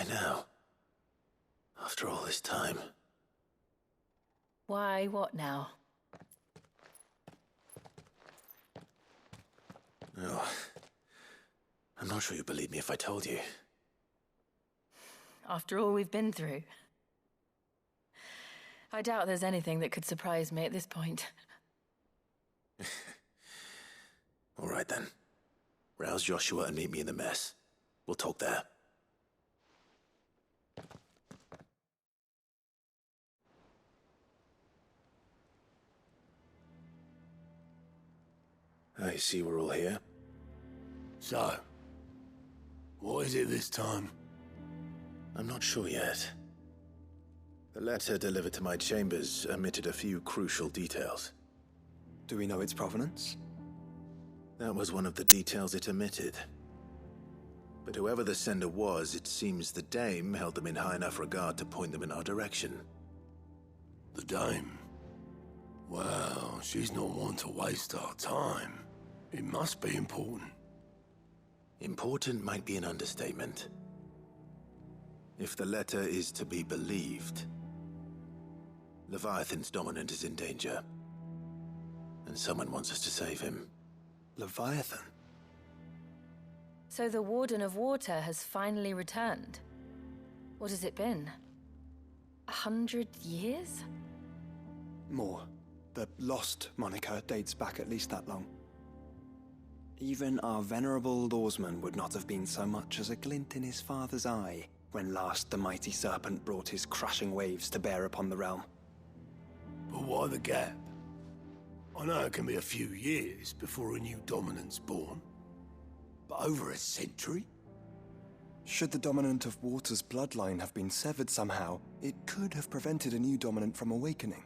Why now? After all this time. Why, what now? Oh, I'm not sure you'd believe me if I told you. After all we've been through. I doubt there's anything that could surprise me at this point. All right then. Rouse Joshua and meet me in the mess. We'll talk there. I see we're all here. So, what is it this time? I'm not sure yet. The letter delivered to my chambers omitted a few crucial details. Do we know its provenance? That was one of the details it omitted. But whoever the sender was, it seems the dame held them in high enough regard to point them in our direction. The dame? Well, she's not one to waste our time. It must be important. Important might be an understatement. If the letter is to be believed, Leviathan's dominant is in danger. And someone wants us to save him. Leviathan? So the Warden of Water has finally returned. What has it been? 100 years? More. The Lost moniker dates back at least that long. Even our venerable lawsman would not have been so much as a glint in his father's eye when last the mighty serpent brought his crushing waves to bear upon the realm. But why the gap? I know it can be a few years before a new dominant's born. But over a century? Should the dominant of Water's bloodline have been severed somehow, it could have prevented a new dominant from awakening.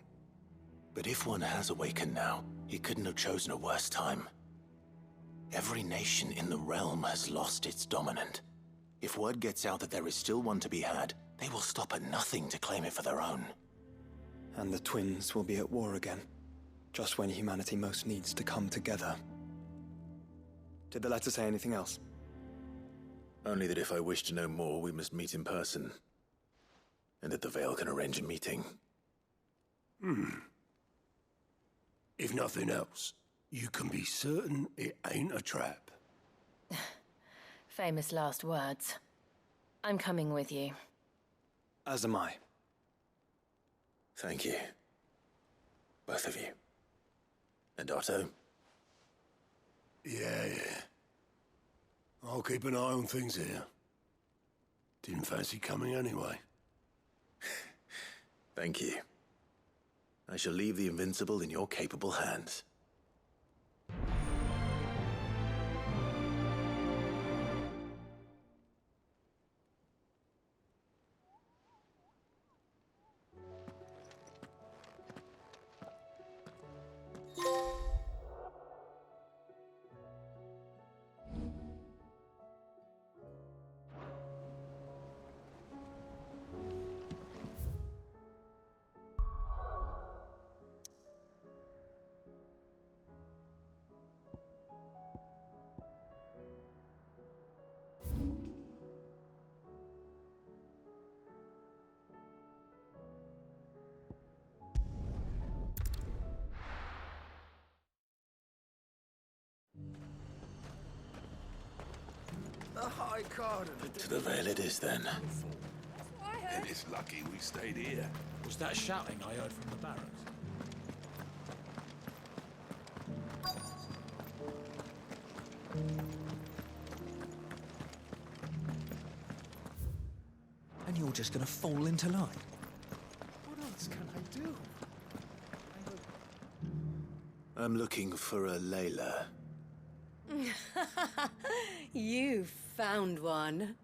But if one has awakened now, he couldn't have chosen a worse time. Every nation in the realm has lost its dominant. If word gets out that there is still one to be had, they will stop at nothing to claim it for their own. And the twins will be at war again, just when humanity most needs to come together. Did the letter say anything else? Only that if I wish to know more, we must meet in person. And that the Veil can arrange a meeting. If nothing else, you can be certain it ain't a trap. Famous last words. I'm coming with you. As am I. Thank you. Both of you. And Otto? Yeah. I'll keep an eye on things here. Didn't fancy coming anyway. Thank you. I shall leave the Invincible in your capable hands. The High Cardinal. To the Veil it is then. And it's lucky we stayed here. Was that shouting I heard from the barracks? And you're just gonna fall into line? What else can I do? I'm looking for a Layla. You found one.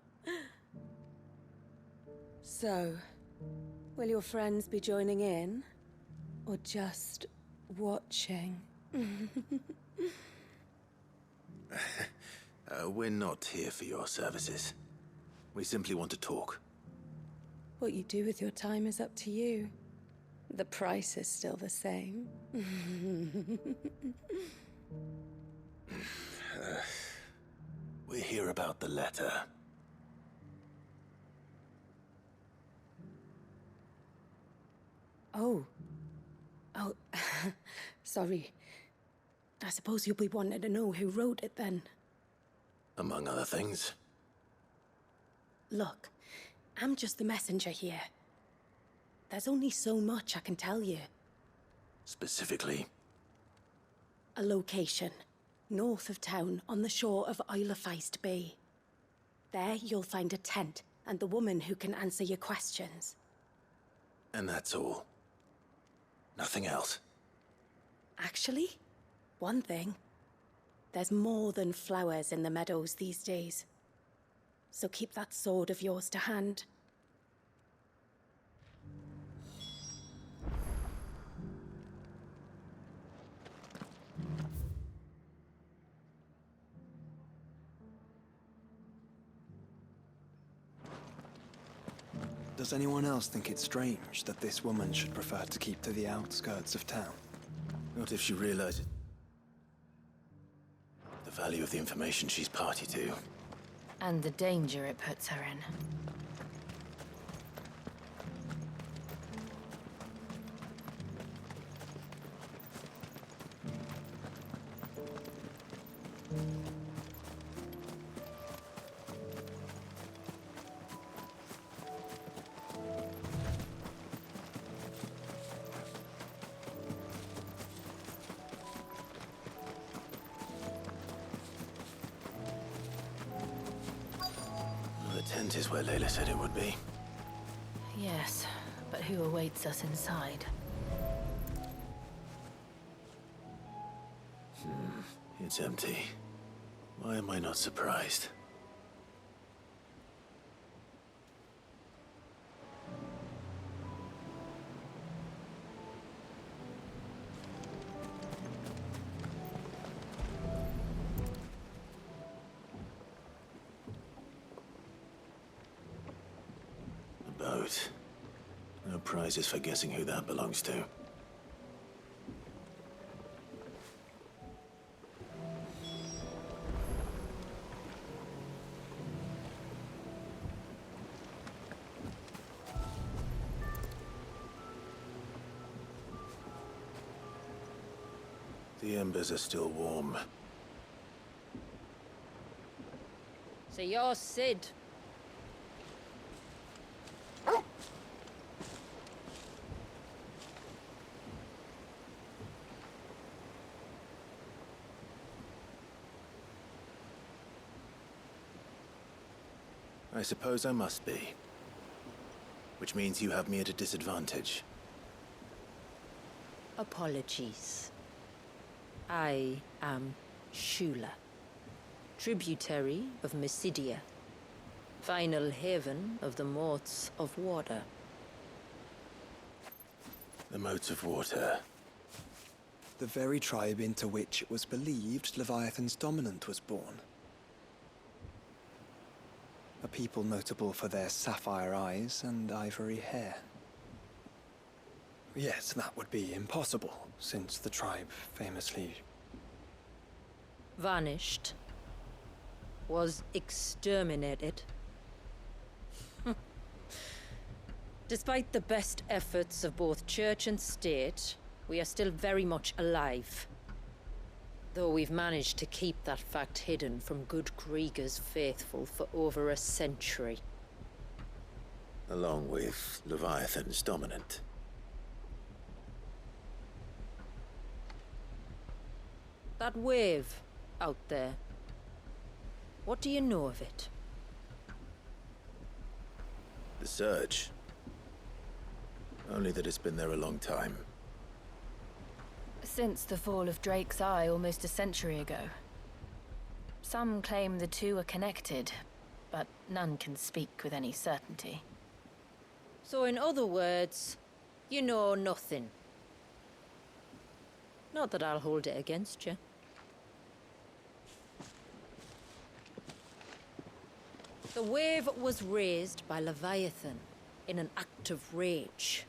So, will your friends be joining in? Or just watching? We're not here for your services. We simply want to talk. What you do with your time is up to you. The price is still the same. We're here about the letter. Oh. Oh, sorry. I suppose you'll be wanting to know who wrote it then. Among other things. Look, I'm just the messenger here. There's only so much I can tell you. Specifically? A location, north of town, on the shore of Isle of Feist Bay. There you'll find a tent and the woman who can answer your questions. And that's all? Nothing else? Actually, one thing. There's more than flowers in the meadows these days. So keep that sword of yours to hand. Does anyone else think it's strange that this woman should prefer to keep to the outskirts of town? Not if she realizes the value of the information she's party to. And the danger it puts her in. The tent is where Layla said it would be. Yes, but who awaits us inside? It's empty. Why am I not surprised? A boat. No prizes for guessing who that belongs to. The embers are still warm. So you're Sid. I suppose I must be. Which means you have me at a disadvantage. Apologies. I am Shula, tributary of Mysidia, final haven of the Moats of Water. The Moats of Water. The very tribe into which it was believed Leviathan's dominant was born. A people notable for their sapphire eyes and ivory hair. Yes, that would be impossible, since the tribe famously... Vanished. Was exterminated. Despite the best efforts of both church and state, we are still very much alive. Though we've managed to keep that fact hidden from good Krieger's faithful for over a century. Along with Leviathan's dominant. That wave out there. What do you know of it? The Surge. Only that it's been there a long time. Since the fall of Drake's Eye almost a century ago. Some claim the two are connected, but none can speak with any certainty. So in other words, you know nothing. Not that I'll hold it against you. The wave was raised by Leviathan in an act of rage.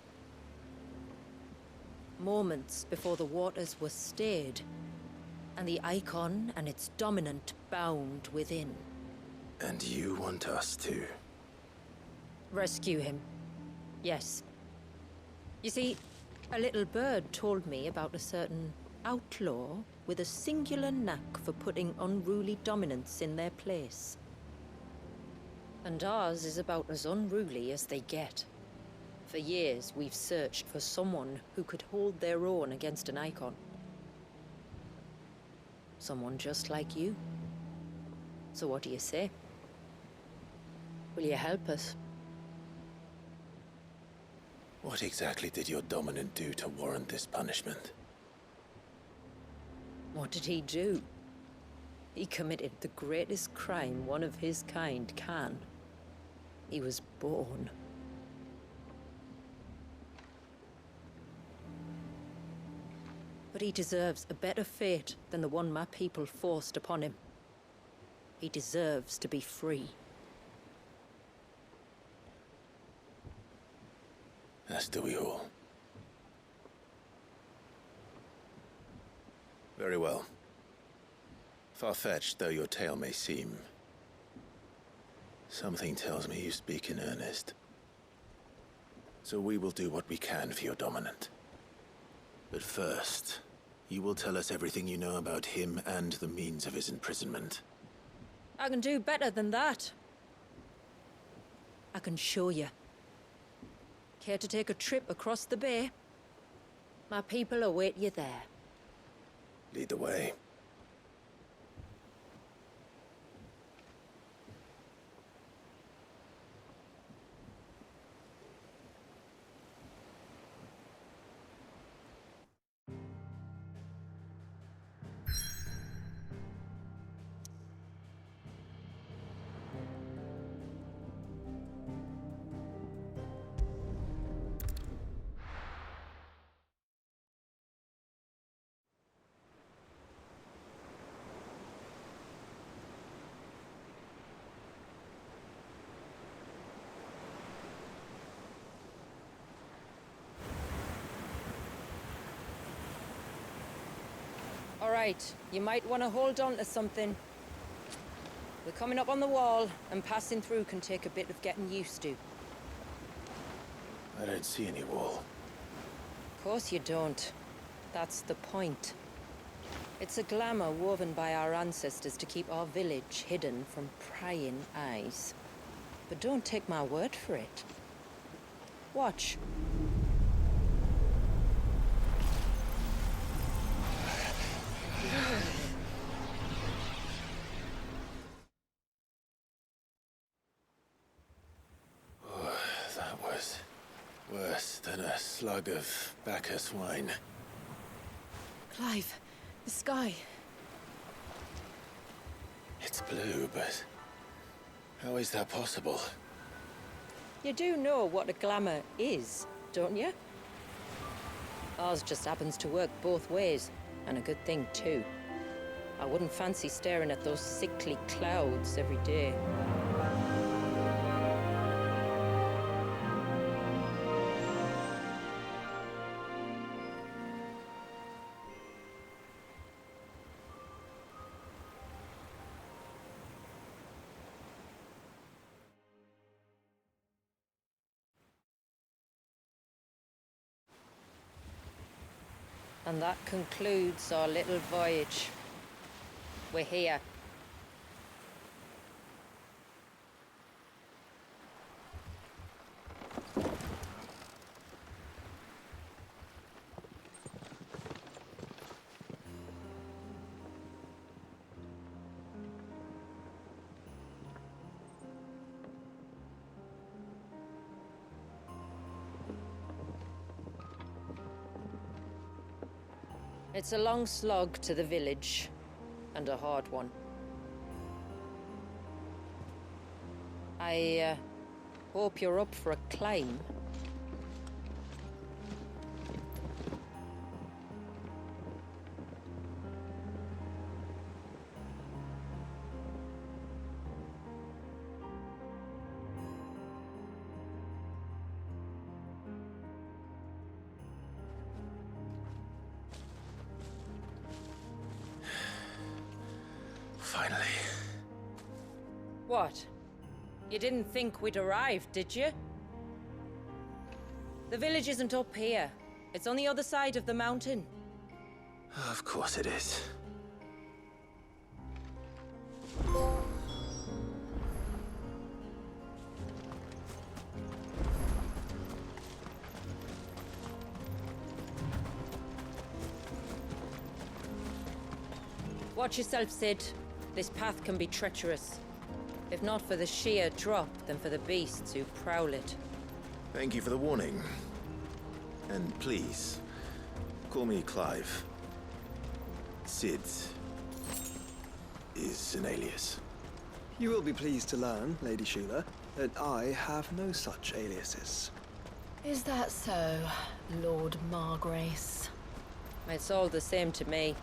Moments before the waters were stayed, and the icon and its dominant bound within. And you want us to? Rescue him. Yes. You see, A little bird told me about a certain outlaw with a singular knack for putting unruly dominants in their place. And ours is about as unruly as they get. For years, we've searched for someone who could hold their own against an icon. Someone just like you. So what do you say? Will you help us? What exactly did your dominant do to warrant this punishment? What did he do? He committed the greatest crime one of his kind can. He was born. But he deserves a better fate than the one my people forced upon him. He deserves to be free. As do we all. Very well. Far-fetched though your tale may seem, something tells me you speak in earnest. So we will do what we can for your dominant. But first, you will tell us everything you know about him and the means of his imprisonment. I can do better than that. I can show you. Care to take a trip across the bay? My people await you there. Lead the way. All right, you might want to hold on to something. We're coming up on the wall, and passing through can take a bit of getting used to. I don't see any wall. Of course you don't. That's the point. It's a glamour woven by our ancestors to keep our village hidden from prying eyes. But don't take my word for it. Watch. That was worse than a slug of Bacchus wine. Clive, the sky. It's blue, but how is that possible? You do know what a glamour is, don't you? Ours just happens to work both ways, and a good thing too. I wouldn't fancy staring at those sickly clouds every day. And that concludes our little voyage. We're here. It's a long slog to the village, and a hard one. I hope you're up for a climb. Finally. What? You didn't think we'd arrived, did you? The village isn't up here. It's on the other side of the mountain. Of course it is. Watch yourself, Sid. This path can be treacherous. If not for the sheer drop, then for the beasts who prowl it. Thank you for the warning. And please, call me Clive. Sid is an alias. You will be pleased to learn, Lady Sheila, that I have no such aliases. Is that so, Lord Margrace? It's all the same to me.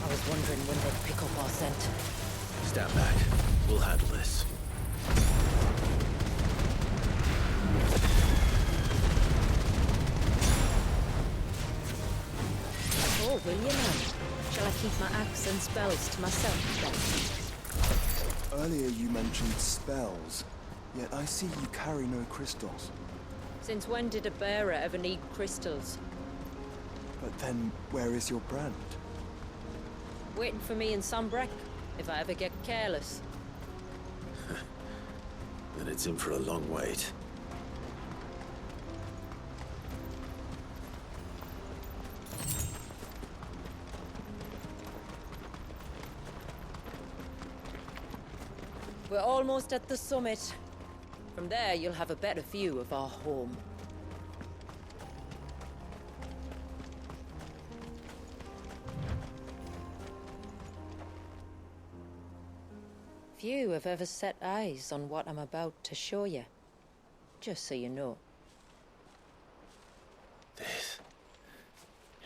I was wondering when they'd pick up our scent. Stand back. We'll handle this. Oh, will you now? Shall I keep my axe and spells to myself then? Earlier you mentioned spells, yet I see you carry no crystals. Since when did a bearer ever need crystals? But then, where is your brand? Waiting for me in Sombrek, if I ever get careless. Then it's in for a long wait. We're almost at the summit. From there, you'll have a better view of our home. Few have ever set eyes on what I'm about to show you. Just so you know. This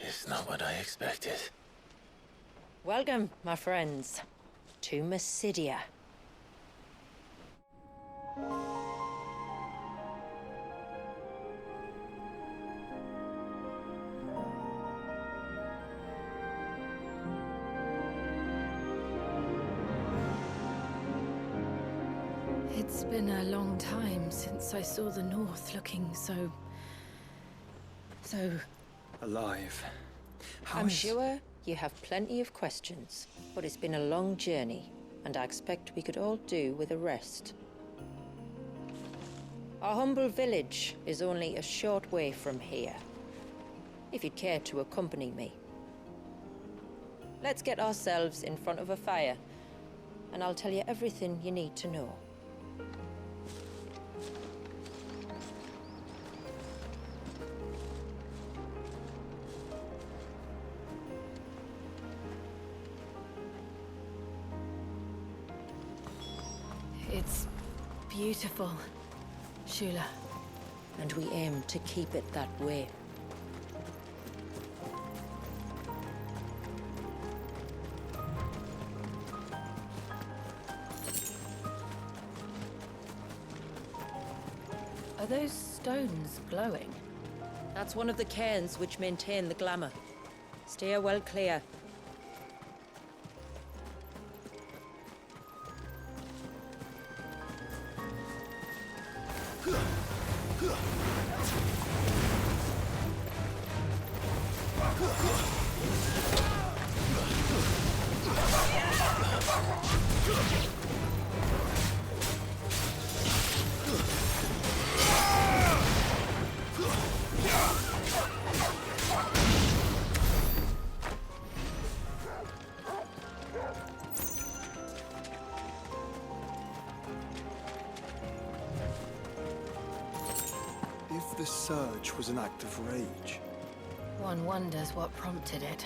is not what I expected. Welcome, my friends, to Mysidia. It's been a long time since I saw the North looking so... Alive. I'm sure you have plenty of questions, but it's been a long journey, and I expect we could all do with a rest. Our humble village is only a short way from here, if you'd care to accompany me. Let's get ourselves in front of a fire, and I'll tell you everything you need to know. It's beautiful, Shula. And we aim to keep it that way. Are those stones glowing? That's one of the cairns which maintain the glamour. Steer well clear. If the surge was an act of rage, One wonders what prompted it.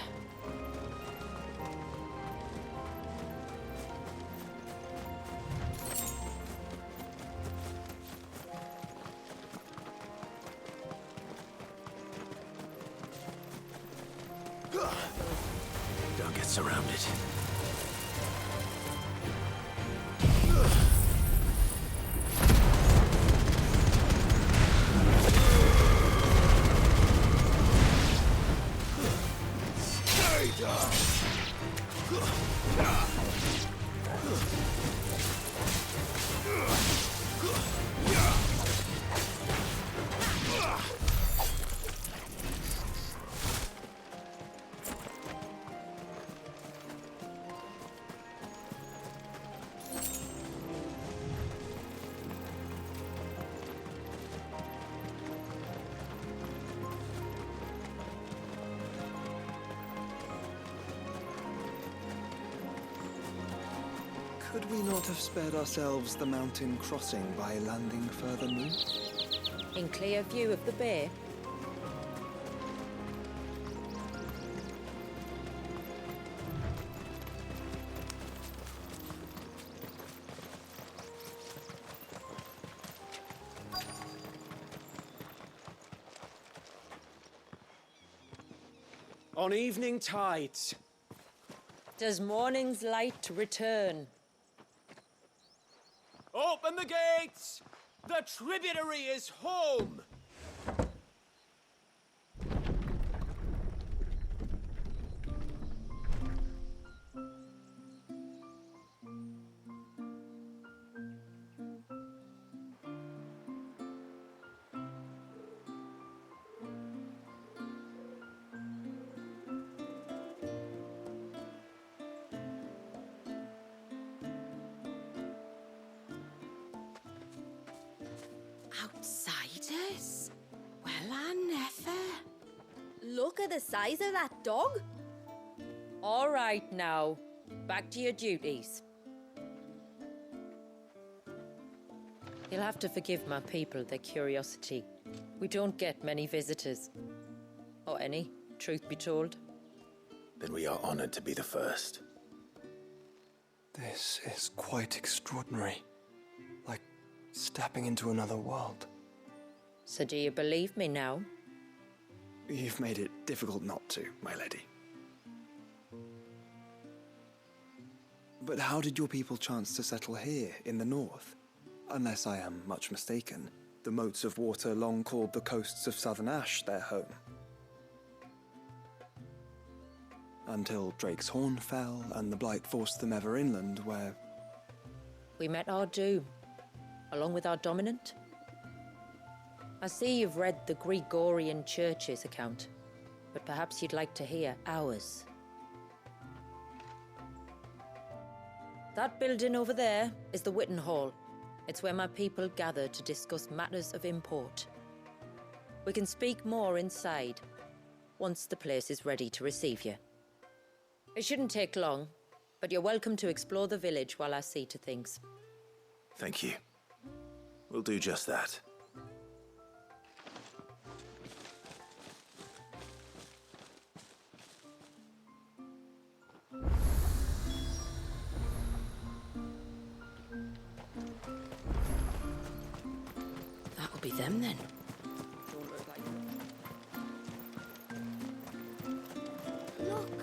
Don't get surrounded. Could we not have spared ourselves the mountain crossing by landing further north? In clear view of the bay? On evening tides. Does morning's light return? Open the gates! The tributary is home! Outsiders? Well, I never. Look at the size of that dog. All right now, back to your duties. You'll have to forgive my people their curiosity. We don't get many visitors. Or any, truth be told. Then we are honored to be the first. This is quite extraordinary. Like stepping into another world. So do you believe me now? You've made it difficult not to, my lady. But how did your people chance to settle here in the north? Unless I am much mistaken, the moats of water long called the coasts of southern Ash their home. Until Drake's Horn fell and the Blight forced them ever inland, where... We met our doom, along with our dominant. I see you've read the Gregorian Church's account, but perhaps you'd like to hear ours. That building over there is the Witten Hall. It's where my people gather to discuss matters of import. We can speak more inside, once the place is ready to receive you. It shouldn't take long, but you're welcome to explore the village while I see to things. Thank you. We'll do just that. That'll be them then. Look,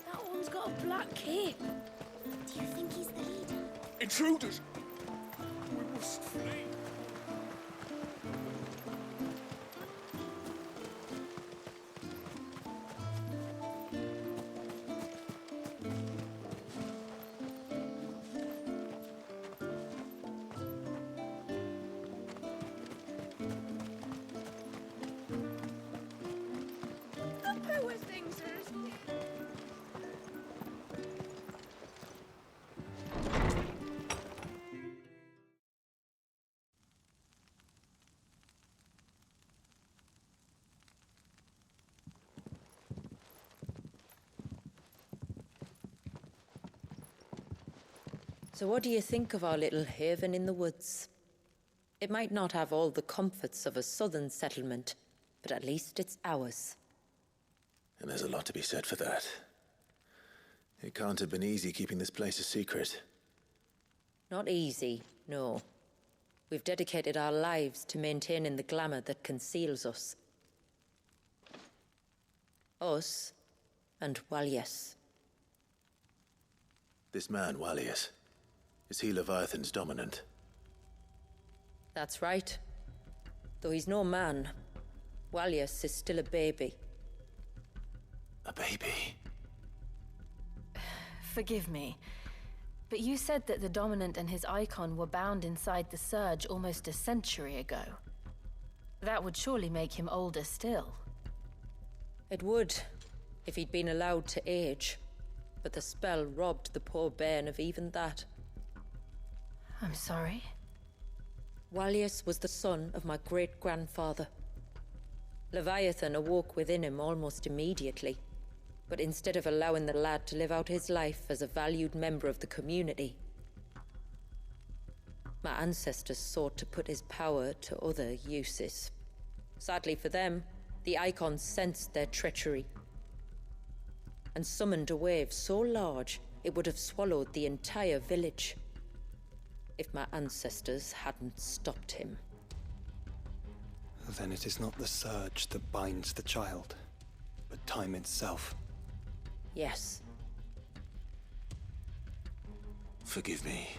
that one's got a black cape. Do you think he's the leader? Intruders! We must flee. So what do you think of our little haven in the woods? It might not have all the comforts of a southern settlement, but at least it's ours. And there's a lot to be said for that. It can't have been easy keeping this place a secret. Not easy, no. We've dedicated our lives to maintaining the glamour that conceals us. Us, and Walyas. This man, Walyas, is he Leviathan's dominant? That's right. Though he's no man, Walyas is still a baby. A baby? Forgive me, but you said that the Dominant and his icon were bound inside the Surge almost a century ago. That would surely make him older still. It would, if he'd been allowed to age. But the spell robbed the poor bairn of even that. I'm sorry. Walius was the son of my great-grandfather. Leviathan awoke within him almost immediately. But instead of allowing the lad to live out his life as a valued member of the community, my ancestors sought to put his power to other uses. Sadly for them, the Icons sensed their treachery and summoned a wave so large it would have swallowed the entire village if my ancestors hadn't stopped him. Then it is not the Surge that binds the child, but time itself. Yes. Forgive me.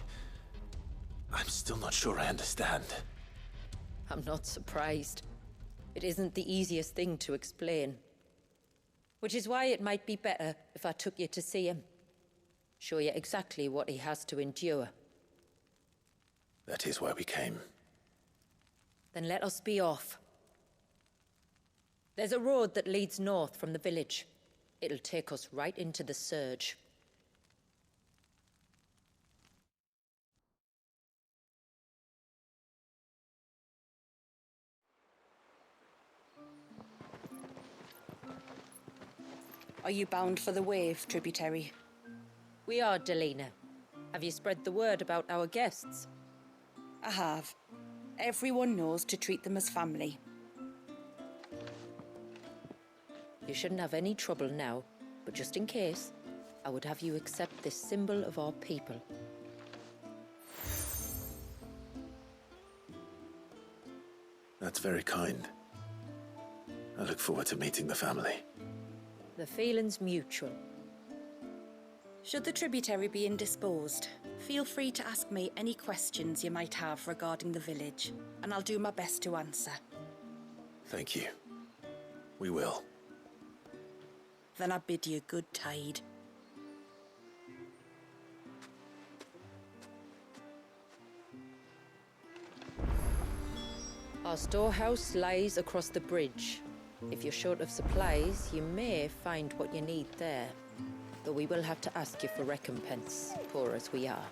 I'm still not sure I understand. I'm not surprised. It isn't the easiest thing to explain. Which is why it might be better if I took you to see him. Show you exactly what he has to endure. That is why we came. Then let us be off. There's a road that leads north from the village. It'll take us right into the Surge. Are you bound for the Wave, tributary? We are, Delina. Have you spread the word about our guests? I have. Everyone knows to treat them as family. You shouldn't have any trouble now, but just in case, I would have you accept this symbol of our people. That's very kind. I look forward to meeting the family. The feeling's mutual. Should the tributary be indisposed, feel free to ask me any questions you might have regarding the village, and I'll do my best to answer. Thank you. We will. Then I bid you good tide. Our storehouse lies across the bridge. If you're short of supplies, you may find what you need there. Though we will have to ask you for recompense, poor as we are.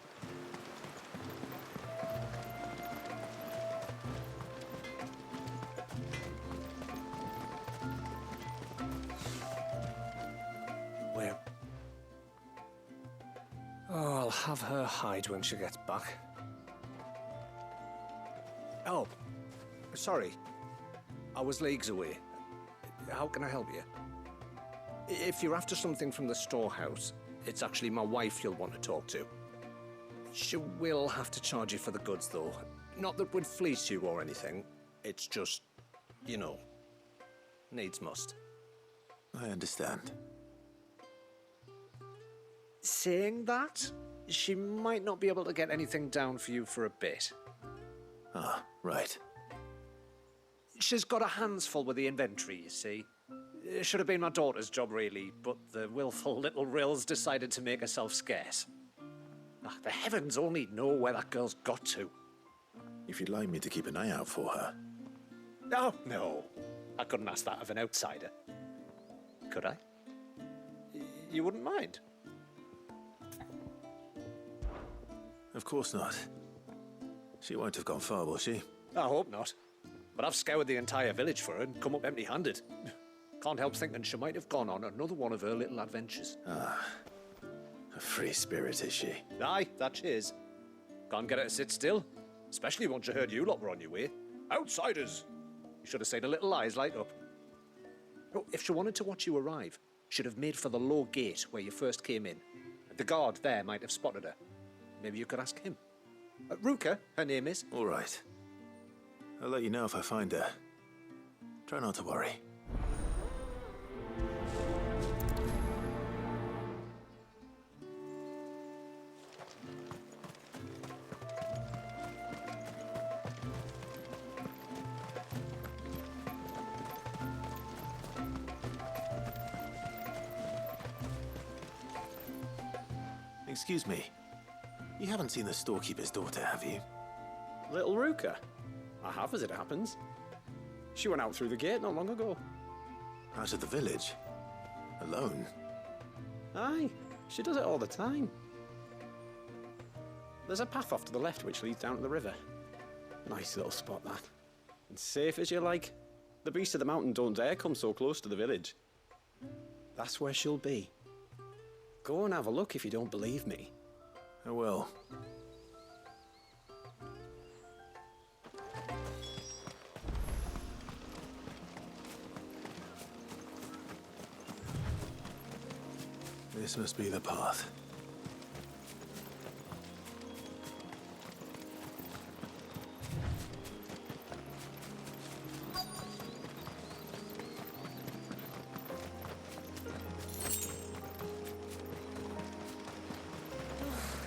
Where? Oh, I'll have her hide when she gets back. Oh, sorry. I was leagues away. How can I help you? If you're after something from the storehouse, it's actually my wife you'll want to talk to. She will have to charge you for the goods, though. Not that we'd fleece you or anything. It's just, you know, needs must. I understand. Saying that, she might not be able to get anything down for you for a bit. Ah, right. She's got her hands full with the inventory, you see. It should have been my daughter's job, really, but the willful little Rills decided to make herself scarce. Ah, the heavens only know where that girl's got to. If you'd like me to keep an eye out for her. Oh, no. I couldn't ask that of an outsider. Could I? You wouldn't mind? Of course not. She won't have gone far, will she? I hope not. But I've scoured the entire village for her and come up empty-handed. Can't help thinking she might have gone on another one of her little adventures. Ah, a free spirit, is she? Aye, that she is. Can't get her to sit still, especially once you heard you lot were on your way. Outsiders! You should have seen her little eyes light up. Oh, if she wanted to watch you arrive, she'd have made for the low gate where you first came in. The guard there might have spotted her. Maybe you could ask him. Ruka, her name is. All right. I'll let you know if I find her. Try not to worry. Excuse me. You haven't seen the storekeeper's daughter, have you? Little Ruka? I have, as it happens. She went out through the gate not long ago. Out of the village? Alone? Aye, she does it all the time. There's a path off to the left which leads down to the river. Nice little spot, that. And safe as you like. The beasts of the mountain don't dare come so close to the village. That's where she'll be. Go and have a look if you don't believe me. I will. This must be the path.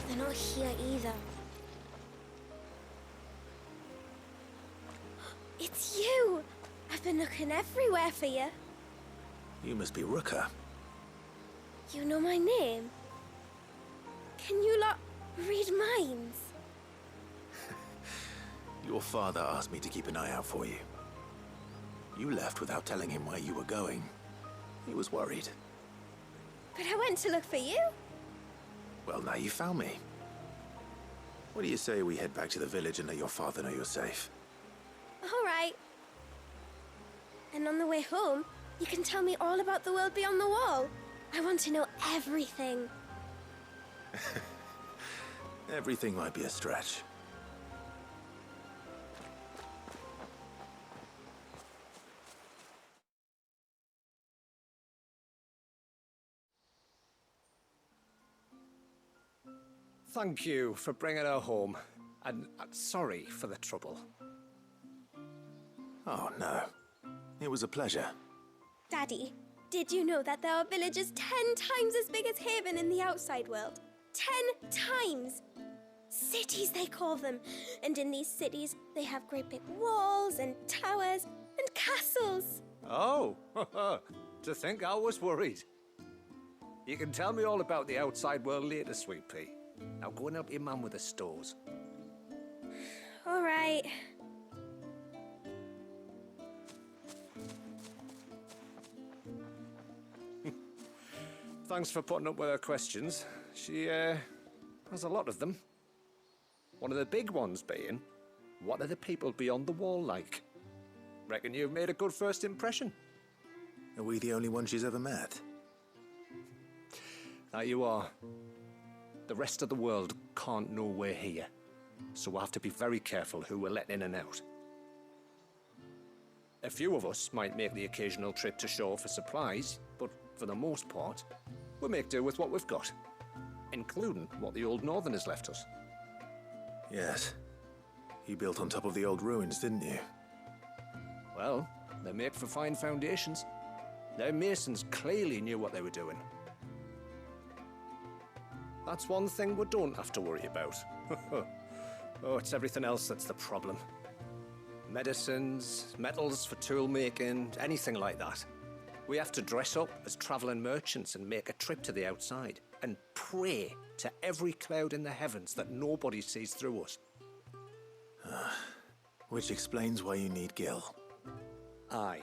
They're not here either. It's you! I've been looking everywhere for you. You must be Ruka. You know my name? Can you lot read minds? Your father asked me to keep an eye out for you. You left without telling him where you were going. He was worried. But I went to look for you. Well, now you found me. What do you say we head back to the village and let your father know you're safe? All right. And on the way home, you can tell me all about the world beyond the wall. I want to know everything. Everything might be a stretch. Thank you for bringing her home. And sorry for the trouble. Oh, no. It was a pleasure. Daddy, did you know that there are villages 10 times as big as Haven in the outside world? 10 times! Cities, they call them. And in these cities, they have great big walls and towers and castles. Oh, to think I was worried. You can tell me all about the outside world later, Sweet Pea. Now go and help your mum with the stores. All right. Thanks for putting up with her questions. She, has a lot of them. One of the big ones being, what are the people beyond the wall like? Reckon you've made a good first impression. Are we the only ones she's ever met? Now you are. The rest of the world can't know we're here, so we'll have to be very careful who we're letting in and out. A few of us might make the occasional trip to shore for supplies, but for the most part, we'll make do with what we've got, including what the old Northerners left us. Yes. You built on top of the old ruins, didn't you? Well, they make for fine foundations. Their masons clearly knew what they were doing. That's one thing we don't have to worry about. Oh, it's everything else that's the problem. Medicines, metals for tool making, anything like that. We have to dress up as traveling merchants and make a trip to the outside and pray to every cloud in the heavens that nobody sees through us. Which explains why you need Gil. Aye.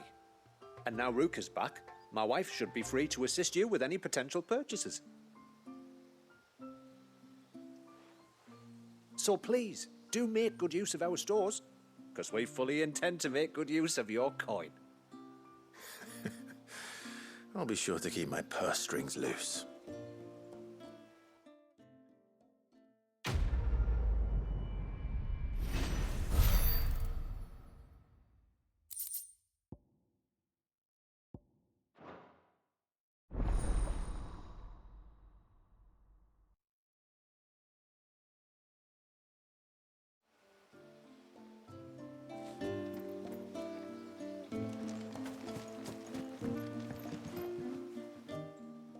And now Ruka's back, my wife should be free to assist you with any potential purchases. So please, do make good use of our stores, because we fully intend to make good use of your coin. I'll be sure to keep my purse strings loose.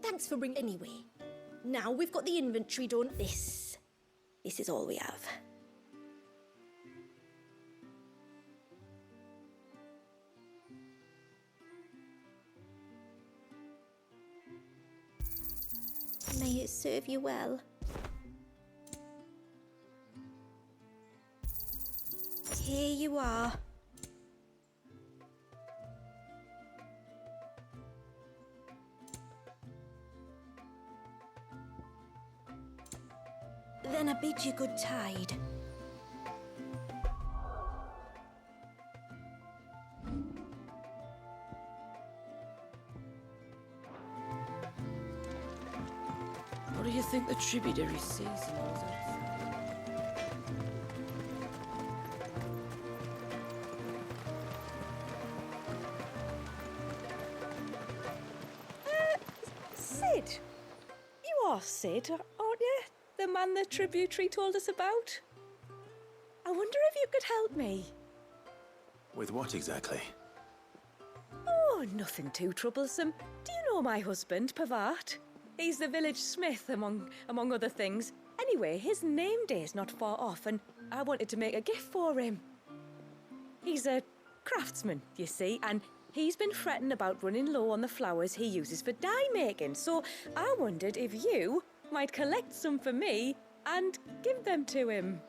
Thanks for bringing anyway. Now we've got the inventory done. This is all we have. May it serve you well. Here you are. Then I bid you good tide. What do you think the tributary sees in all that? Sid. You are Sid, aren't you? The man the tributary told us about? I wonder if you could help me. With what exactly? Oh, nothing too troublesome. Do you know my husband, Pavat? He's the village smith, among other things. Anyway, his name day's not far off, and I wanted to make a gift for him. He's a craftsman, you see, and he's been fretting about running low on the flowers he uses for dye making, so I wondered if you might collect some for me and give them to him.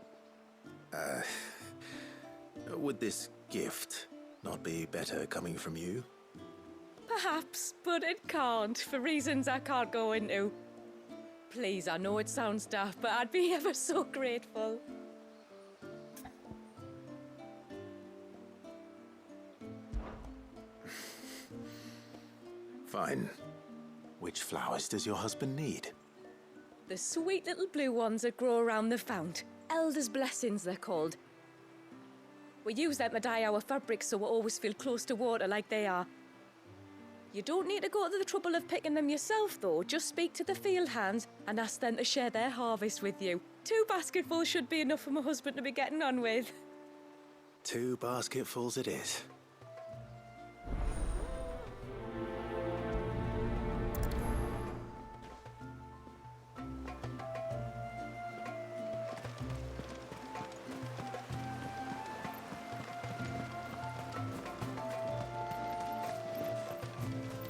Would this gift not be better coming from you? Perhaps, but it can't, for reasons I can't go into. Please, I know it sounds daft, but I'd be ever so grateful. Fine. Which flowers does your husband need? The sweet little blue ones that grow around the fount. Elders' blessings, they're called. We use them to dye our fabrics so we always feel close to water like they are. You don't need to go to the trouble of picking them yourself, though. Just speak to the field hands and ask them to share their harvest with you. 2 basketfuls should be enough for my husband to be getting on with. 2 basketfuls it is.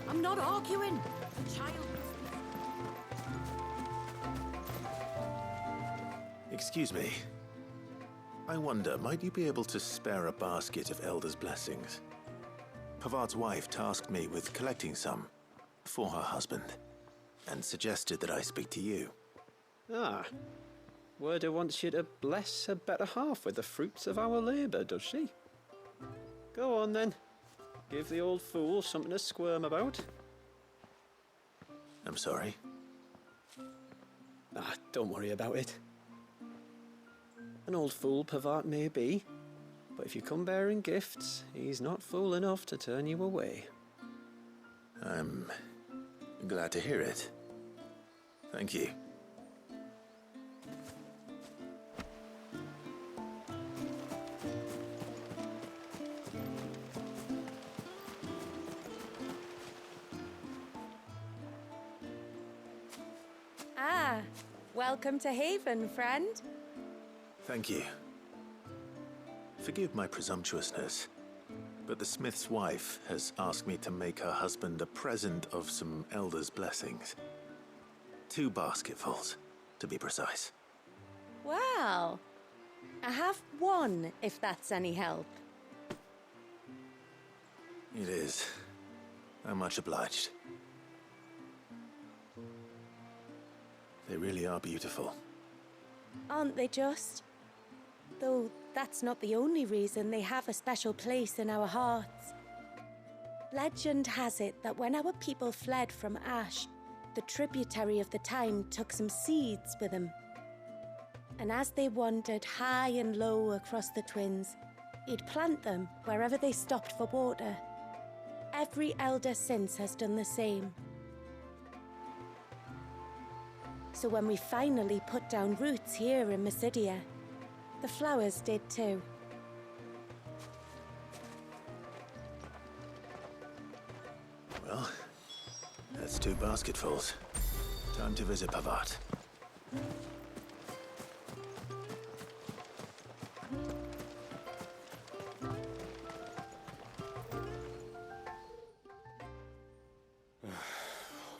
I'm not arguing. The child. Excuse me. I wonder, might you be able to spare a basket of Elder's blessings? Pavart's wife tasked me with collecting some for her husband, and suggested that I speak to you. Ah. Werda wants you to bless her better half with the fruits of our labour, does she? Go on then. Give the old fool something to squirm about. I'm sorry. Ah, don't worry about it. An old fool Pavart may be, but if you come bearing gifts, he's not fool enough to turn you away. I'm glad to hear it. Thank you. Ah, welcome to Haven, friend. Thank you. Forgive my presumptuousness, but the smith's wife has asked me to make her husband a present of some Elder's blessings. 2 basketfuls, to be precise. Well, I have 1, if that's any help. It is. I'm much obliged. They really are beautiful. Aren't they just? Though that's not the only reason they have a special place in our hearts. Legend has it that when our people fled from Ash, the tributary of the time took some seeds with them. And as they wandered high and low across the Twins, he'd plant them wherever they stopped for water. Every elder since has done the same. So when we finally put down roots here in Mysidia, the flowers did too. Well, that's 2 basketfuls. Time to visit Pavart.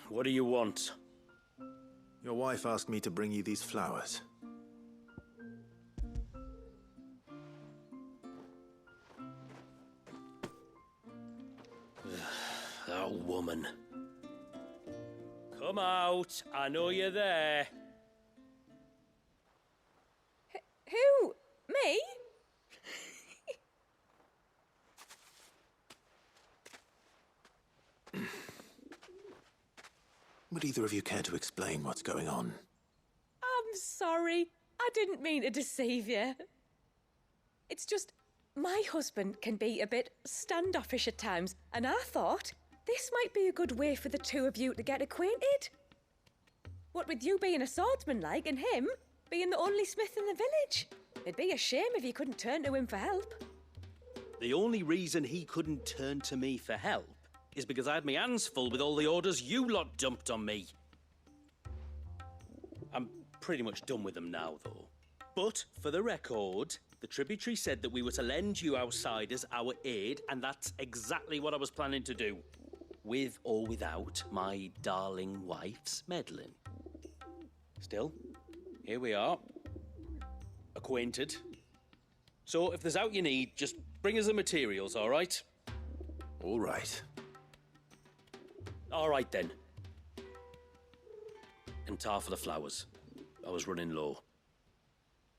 What do you want? Your wife asked me to bring you these flowers. old woman. Come out. I know you're there. Who? Me? Would either of you care to explain what's going on? I'm sorry. I didn't mean to deceive you. It's just, my husband can be a bit standoffish at times, and I thought this might be a good way for the two of you to get acquainted. What with you being a swordsman like, and him being the only smith in the village. It'd be a shame if you couldn't turn to him for help. The only reason he couldn't turn to me for help is because I had my hands full with all the orders you lot dumped on me. I'm pretty much done with them now, though. But, for the record, the tributary said that we were to lend you outsiders our aid, and that's exactly what I was planning to do. With or without my darling wife's meddling. Still, here we are. Acquainted. So, if there's out you need, just bring us the materials, all right? All right. All right, then. And tar for the flowers. I was running low.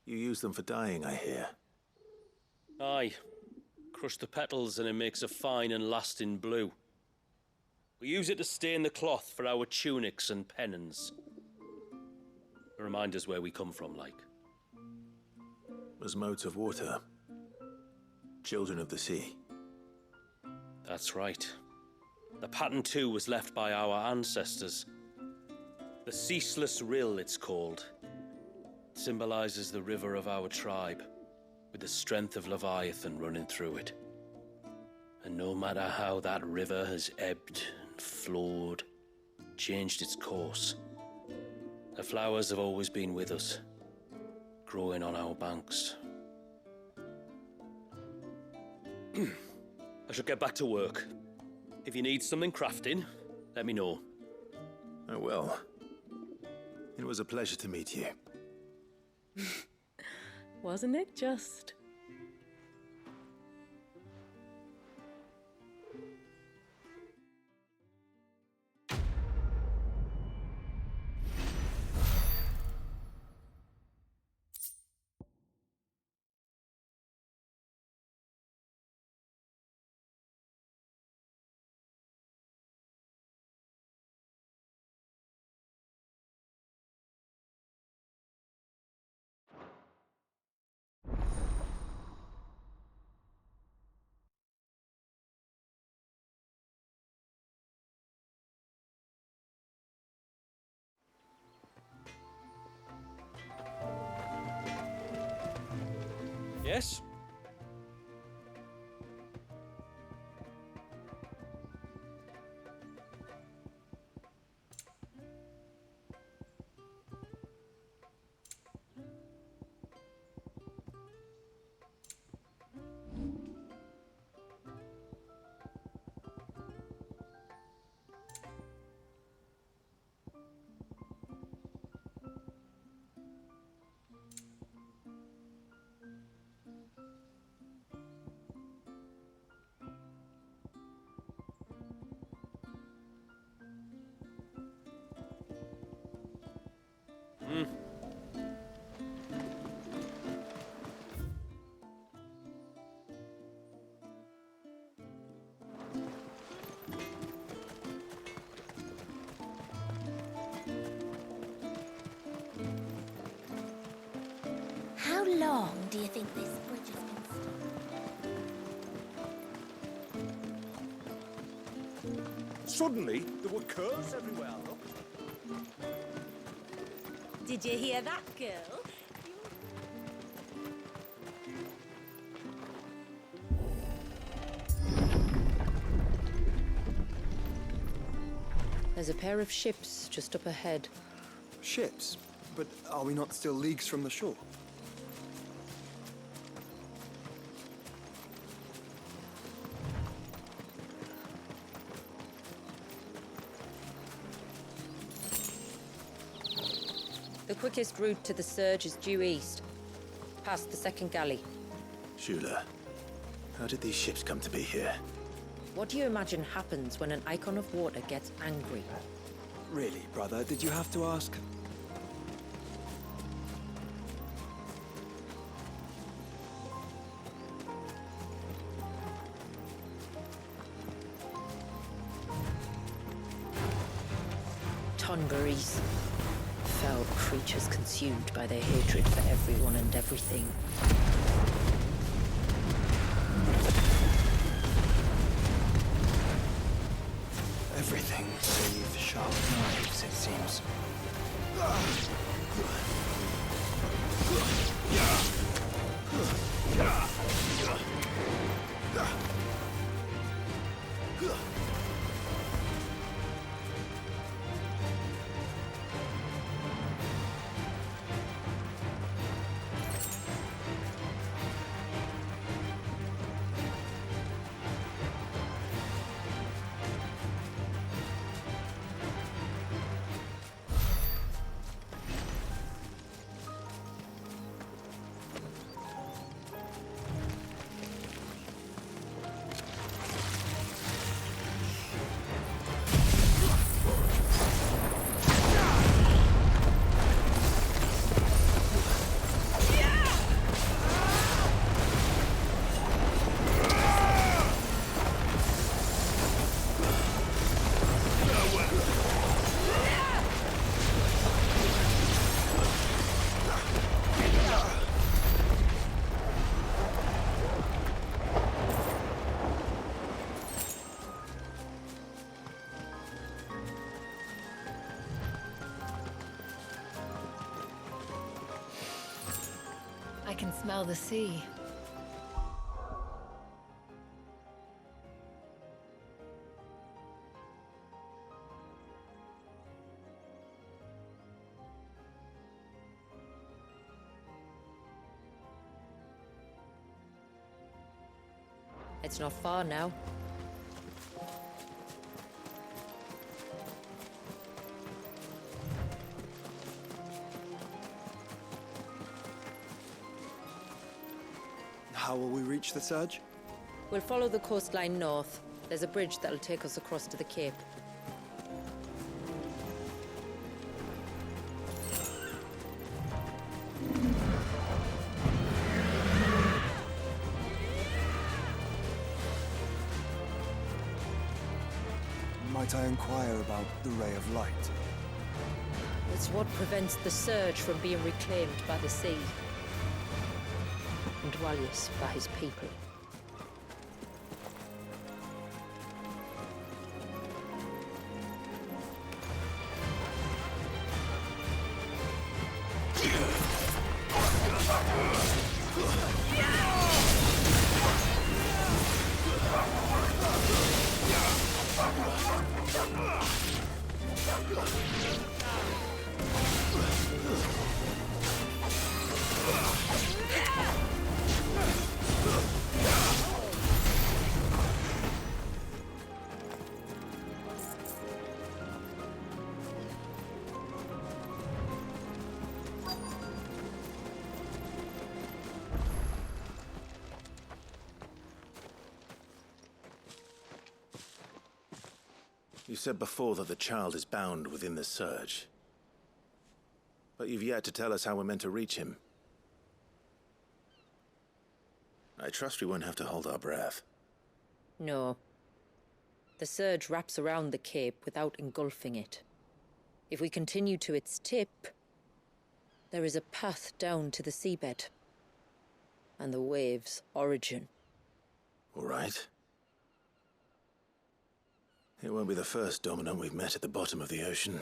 You use them for dyeing, I hear. Aye. Crush the petals and it makes a fine and lasting blue. We use it to stain the cloth for our tunics and pennons. Remind us where we come from, like. As modes of water. Children of the sea. That's right. The pattern, too, was left by our ancestors. The Ceaseless Rill, it's called. It symbolizes the river of our tribe, with the strength of Leviathan running through it. And no matter how that river has ebbed and flowed, changed its course, the flowers have always been with us, growing on our banks. I should get back to work. If you need something crafting, let me know. I will. It was a pleasure to meet you. Wasn't it just? Yes? How long do you think this bridge has been stopped? Suddenly, there were curves everywhere, look. Did you hear that, girl? There's a pair of ships just up ahead. Ships? But are we not still leagues from the shore? The quickest route to the surge is due east, past the second galley. Shula, how did these ships come to be here? What do you imagine happens when an icon of water gets angry? Really, brother, did you have to ask? Tongarees. Foul creatures consumed by their hatred for everyone and everything. Everything save sharp knives, it seems. I can smell the sea. It's not far now. How will we reach the surge? We'll follow the coastline north. There's a bridge that'll take us across to the cape. Might I inquire about the ray of light? It's what prevents the surge from being reclaimed by the sea. And Dwalius by his people. You said before that the child is bound within the surge. But you've yet to tell us how we're meant to reach him. I trust we won't have to hold our breath. No. The surge wraps around the cape without engulfing it. If we continue to its tip, there is a path down to the seabed. And the wave's origin. All right. It won't be the first dominant we've met at the bottom of the ocean.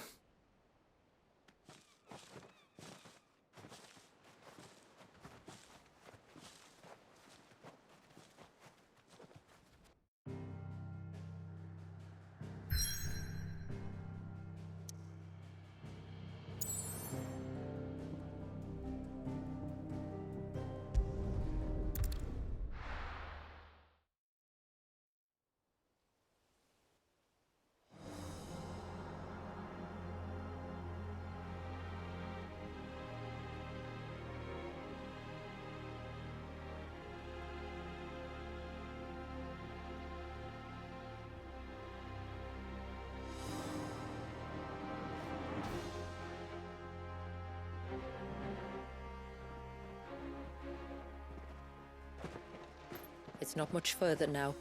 It's not much further now.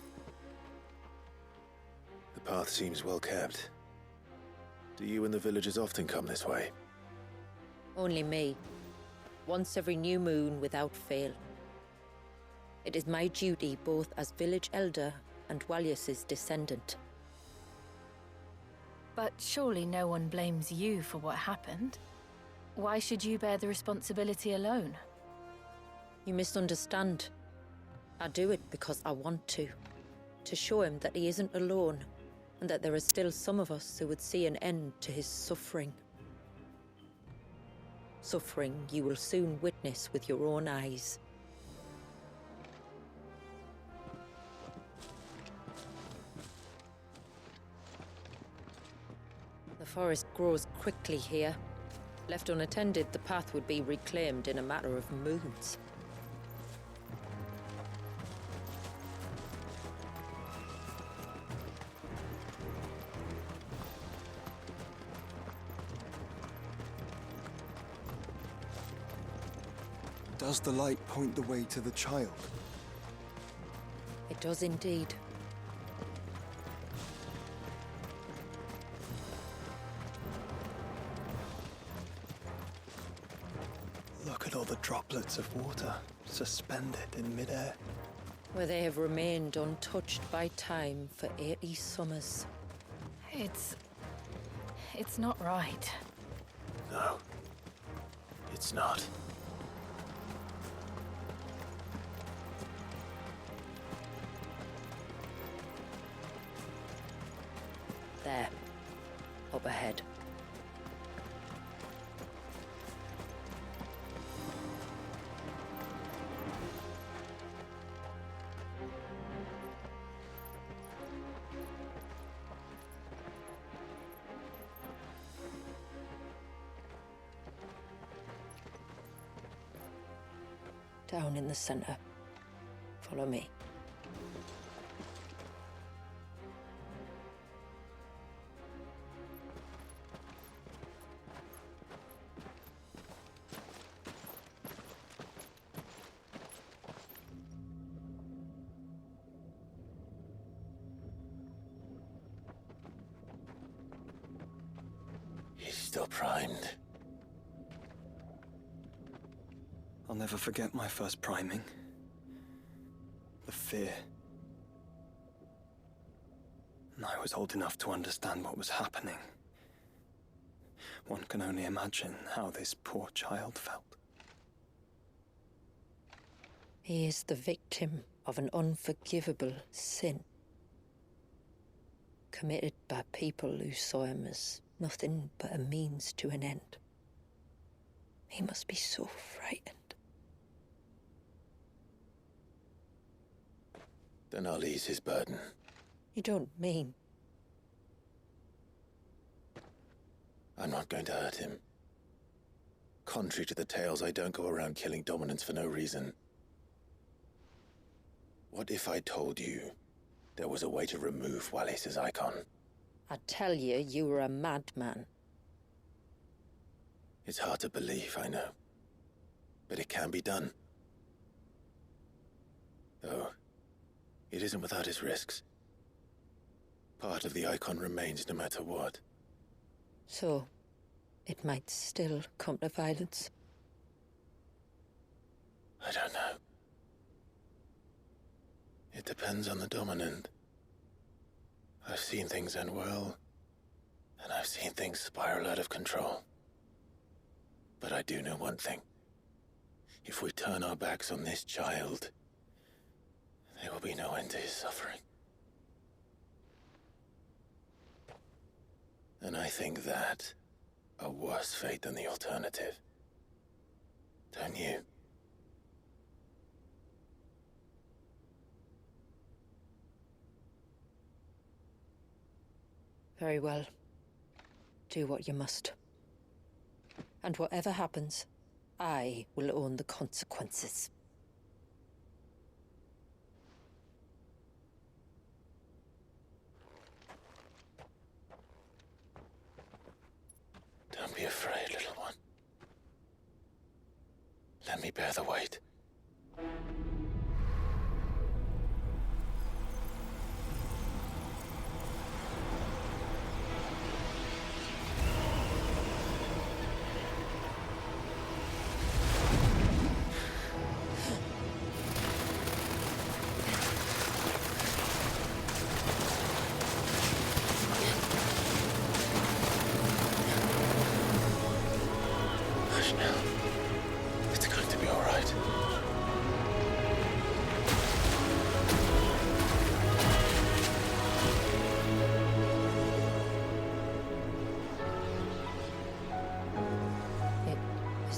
The path seems well kept. Do you and the villagers often come this way? Only me. Once every new moon without fail. It is my duty both as village elder and Walius's descendant. But surely no one blames you for what happened. Why should you bear the responsibility alone? You misunderstand. I do it because I want to. To show him that he isn't alone, and that there are still some of us who would see an end to his suffering. Suffering you will soon witness with your own eyes. The forest grows quickly here. Left unattended, the path would be reclaimed in a matter of moons. Does the light point the way to the child? It does indeed. Look at all the droplets of water suspended in midair. Where they have remained untouched by time for 80 summers. It's not right. No. It's not. There. Up ahead. Down in the center. Follow me. He's still primed. I'll never forget my first priming. The fear. And I was old enough to understand what was happening. One can only imagine how this poor child felt. He is the victim of an unforgivable sin. Committed by people who saw him as nothing but a means to an end. He must be so frightened. Then I'll ease his burden. You don't mean? I'm not going to hurt him. Contrary to the tales, I don't go around killing dominants for no reason. What if I told you there was a way to remove Walius's icon? I tell you, you were a madman. It's hard to believe, I know. But it can be done. Though, it isn't without its risks. Part of the icon remains no matter what. So, it might still come to violence. I don't know. It depends on the dominant. I've seen things end well, and I've seen things spiral out of control. But I do know one thing. If we turn our backs on this child, there will be no end to his suffering. And I think that a worse fate than the alternative. Don't you? Very well. Do what you must. And whatever happens, I will own the consequences. Don't be afraid, little one. Let me bear the weight.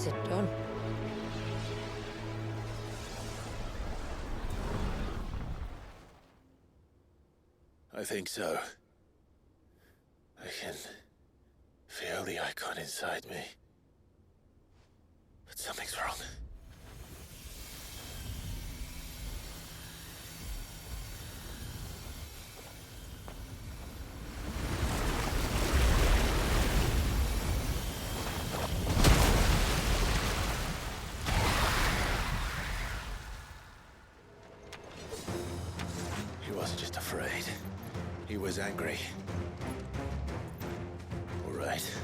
Is it done? I think so. I can feel the icon inside me. But something's wrong. He wasn't just afraid. He was angry. All right.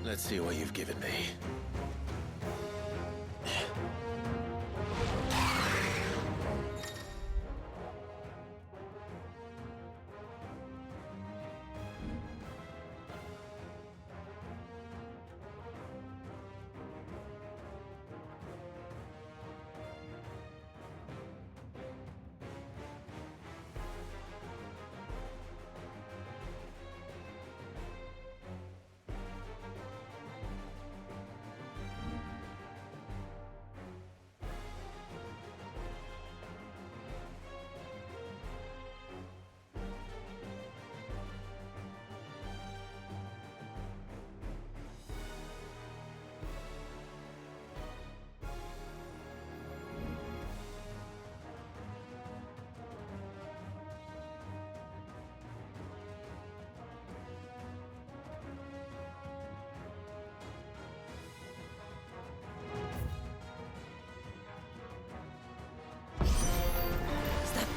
Let's see what you've given me.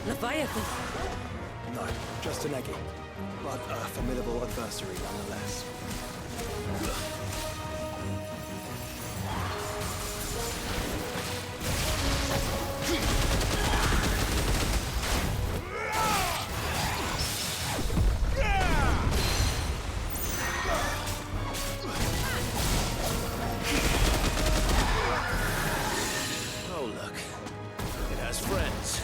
Leviathan! No, just an eggy. But a formidable adversary nonetheless. Oh, look. It has friends.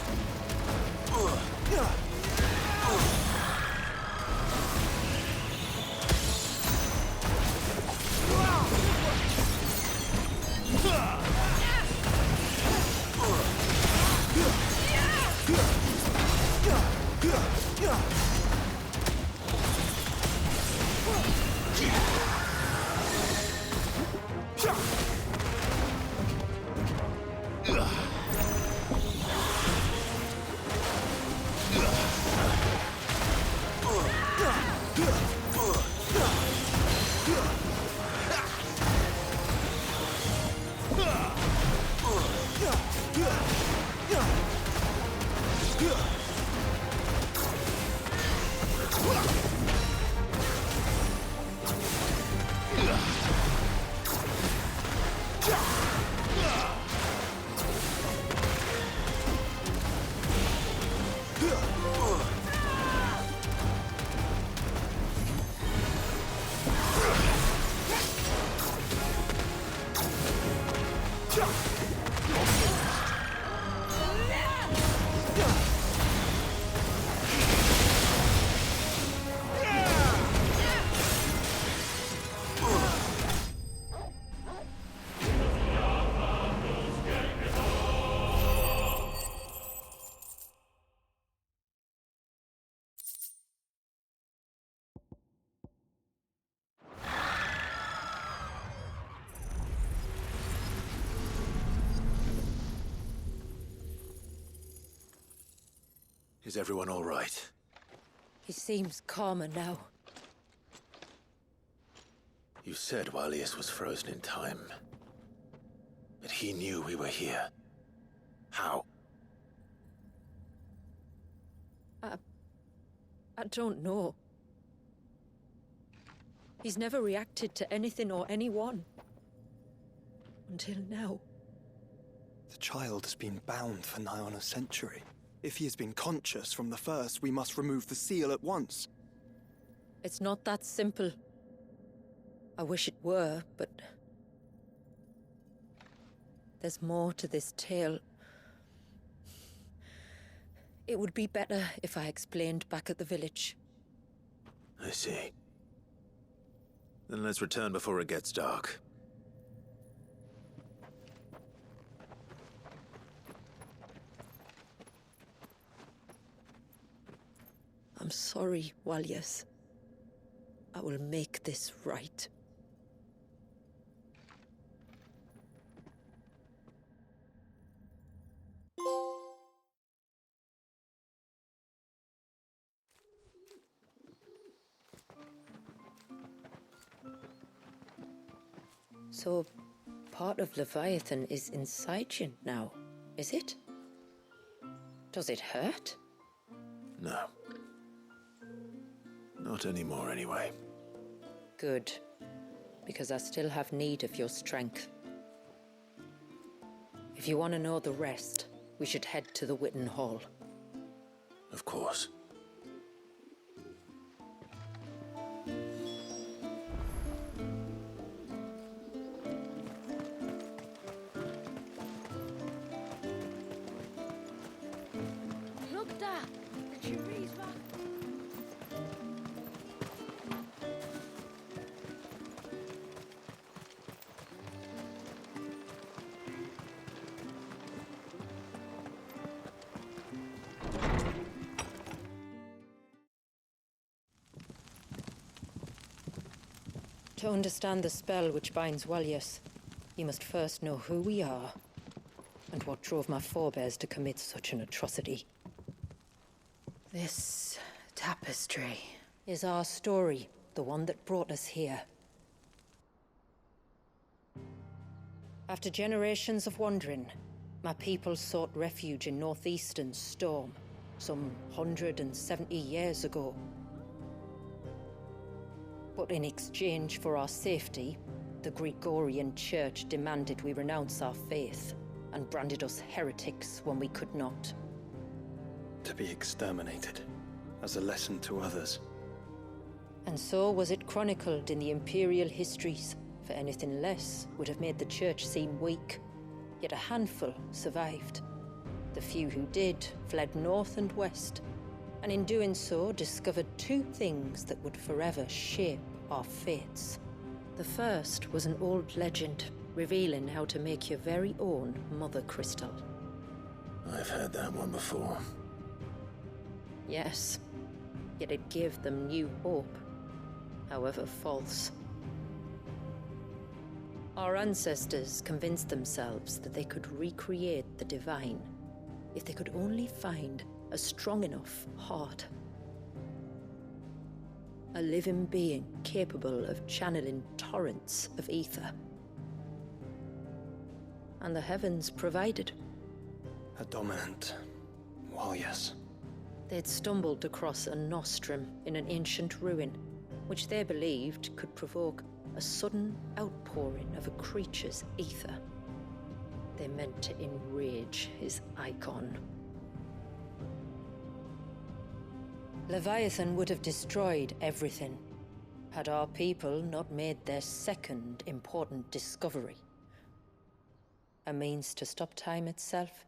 Is everyone all right? He seems calmer now. You said Walius was frozen in time. But he knew we were here. How? I don't know. He's never reacted to anything or anyone. Until now. The child has been bound for nigh on a century. If he has been conscious from the first, we must remove the seal at once. It's not that simple. I wish it were, but... there's more to this tale. It would be better if I explained back at the village. I see. Then let's return before it gets dark. I'm sorry, Walyas. I will make this right. So, part of Leviathan is inside you now, is it? Does it hurt? No. Not anymore, anyway. Good. Because I still have need of your strength. If you want to know the rest, we should head to the Witten Hall. Of course. Look, Dad! The tree's back. To understand the spell which binds Walyas, you must first know who we are, and what drove my forebears to commit such an atrocity. This tapestry Is our story, the one that brought us here. After generations of wandering, my people sought refuge in northeastern Storm, some 170 years ago. But in exchange for our safety, the Gregorian Church demanded we renounce our faith, and branded us heretics when we could not. To be exterminated, as a lesson to others. And so was it chronicled in the imperial histories, for anything less would have made the Church seem weak. Yet a handful survived. The few who did fled north and west, and in doing so discovered two things that would forever shape our fates. The first was an old legend, revealing how to make your very own Mother Crystal. I've heard that one before. Yes, yet it gave them new hope, however false. Our ancestors convinced themselves that they could recreate the divine if they could only find a strong enough heart. A living being capable of channeling torrents of ether. And the heavens provided. A dominant. Well, yes. They'd stumbled across a nostrum in an ancient ruin, which they believed could provoke a sudden outpouring of a creature's ether. They meant to enrage his icon. Leviathan would have destroyed everything, had our people not made their second important discovery. A means to stop time itself.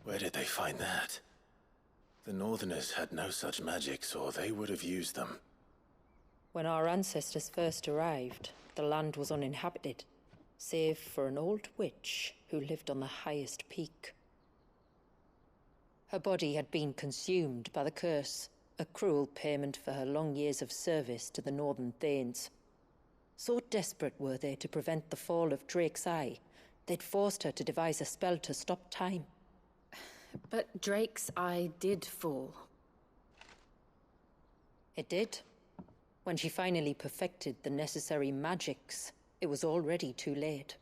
Where did they find that? The Northerners had no such magics, or they would have used them. When our ancestors first arrived, the land was uninhabited, save for an old witch who lived on the highest peak. Her body had been consumed by the curse, a cruel payment for her long years of service to the Northern Thanes. So desperate were they to prevent the fall of Drake's Eye, they'd forced her to devise a spell to stop time. But Drake's Eye did fall. It did. When she finally perfected the necessary magics, it was already too late.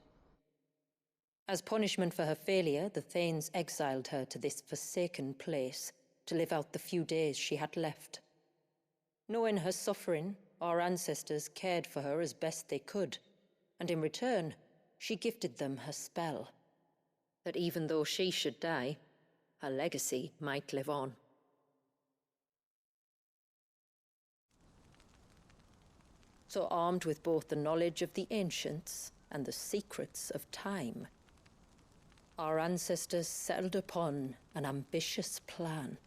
As punishment for her failure, the Thanes exiled her to this forsaken place to live out the few days she had left. Knowing her suffering, our ancestors cared for her as best they could, and in return, she gifted them her spell. That even though she should die, her legacy might live on. So armed with both the knowledge of the ancients and the secrets of time, our ancestors settled upon an ambitious plan.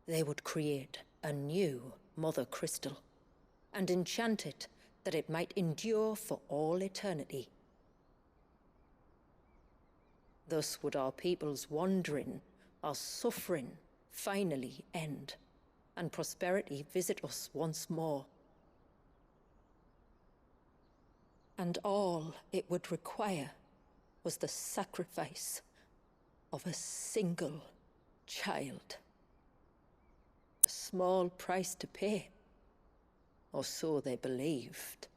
They would create a new Mother Crystal, and enchant it that it might endure for all eternity. Thus would our people's wandering, our suffering, finally end, and prosperity visit us once more. And all it would require was the sacrifice of a single child. A small price to pay, or so they believed.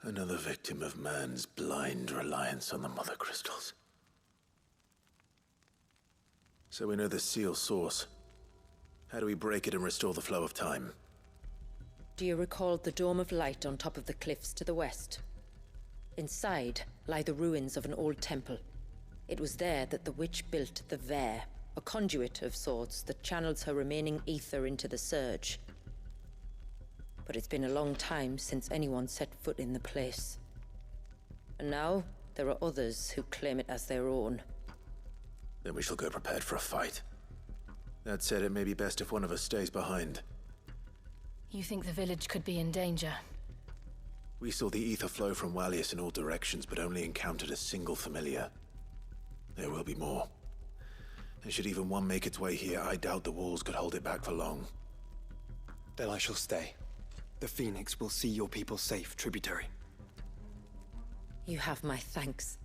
Another victim of man's blind reliance on the Mother Crystals. So we know the seal's source. How do we break it and restore the flow of time? Do you recall the dome of light on top of the cliffs to the west? Inside lie the ruins of an old temple. It was there that the witch built the Vare, a conduit of sorts that channels her remaining ether into the Surge. But it's been a long time since anyone set foot in the place. And now there are others who claim it as their own. Then we shall go prepared for a fight. That said, it may be best if one of us stays behind. You think the village could be in danger? We saw the ether flow from Wallius in all directions, but only encountered a single familiar. There will be more. And should even one make its way here, I doubt the walls could hold it back for long. Then I shall stay. The Phoenix will see your people safe, tributary. You have my thanks.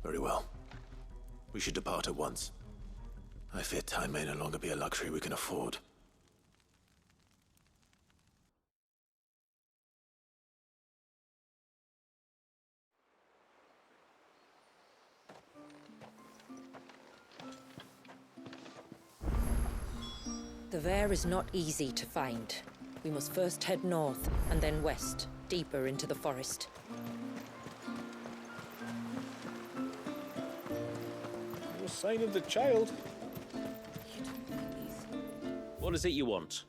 Very well. We should depart at once. I fear time may no longer be a luxury we can afford. The Vare is not easy to find. We must first head north, and then west, deeper into the forest. No sign of the child. What is it you want?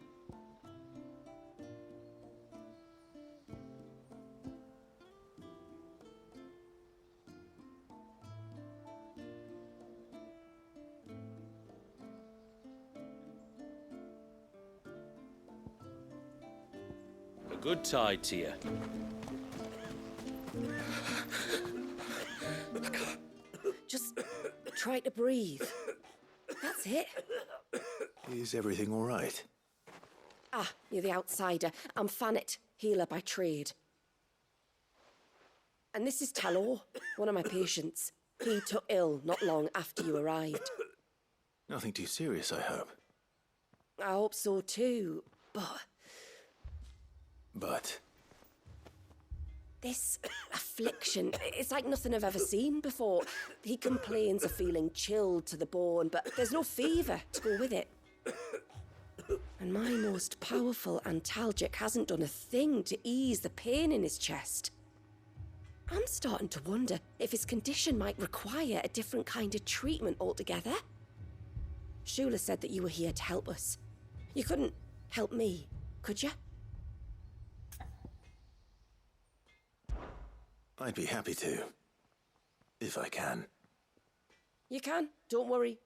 A good tide to you. Just try to breathe. That's it. Is everything all right? Ah, you're the outsider. I'm Fannet, healer by trade. And this is Talor, one of my patients. He took ill not long after you arrived. Nothing too serious, I hope. I hope so too, but... But... This affliction, it's like nothing I've ever seen before. He complains of feeling chilled to the bone, but there's no fever to go with it. And my most powerful antalgic hasn't done a thing to ease the pain in his chest. I'm starting to wonder if his condition might require a different kind of treatment altogether. Shula said that you were here to help us. You couldn't help me, could you? I'd be happy to. If I can. You can, don't worry.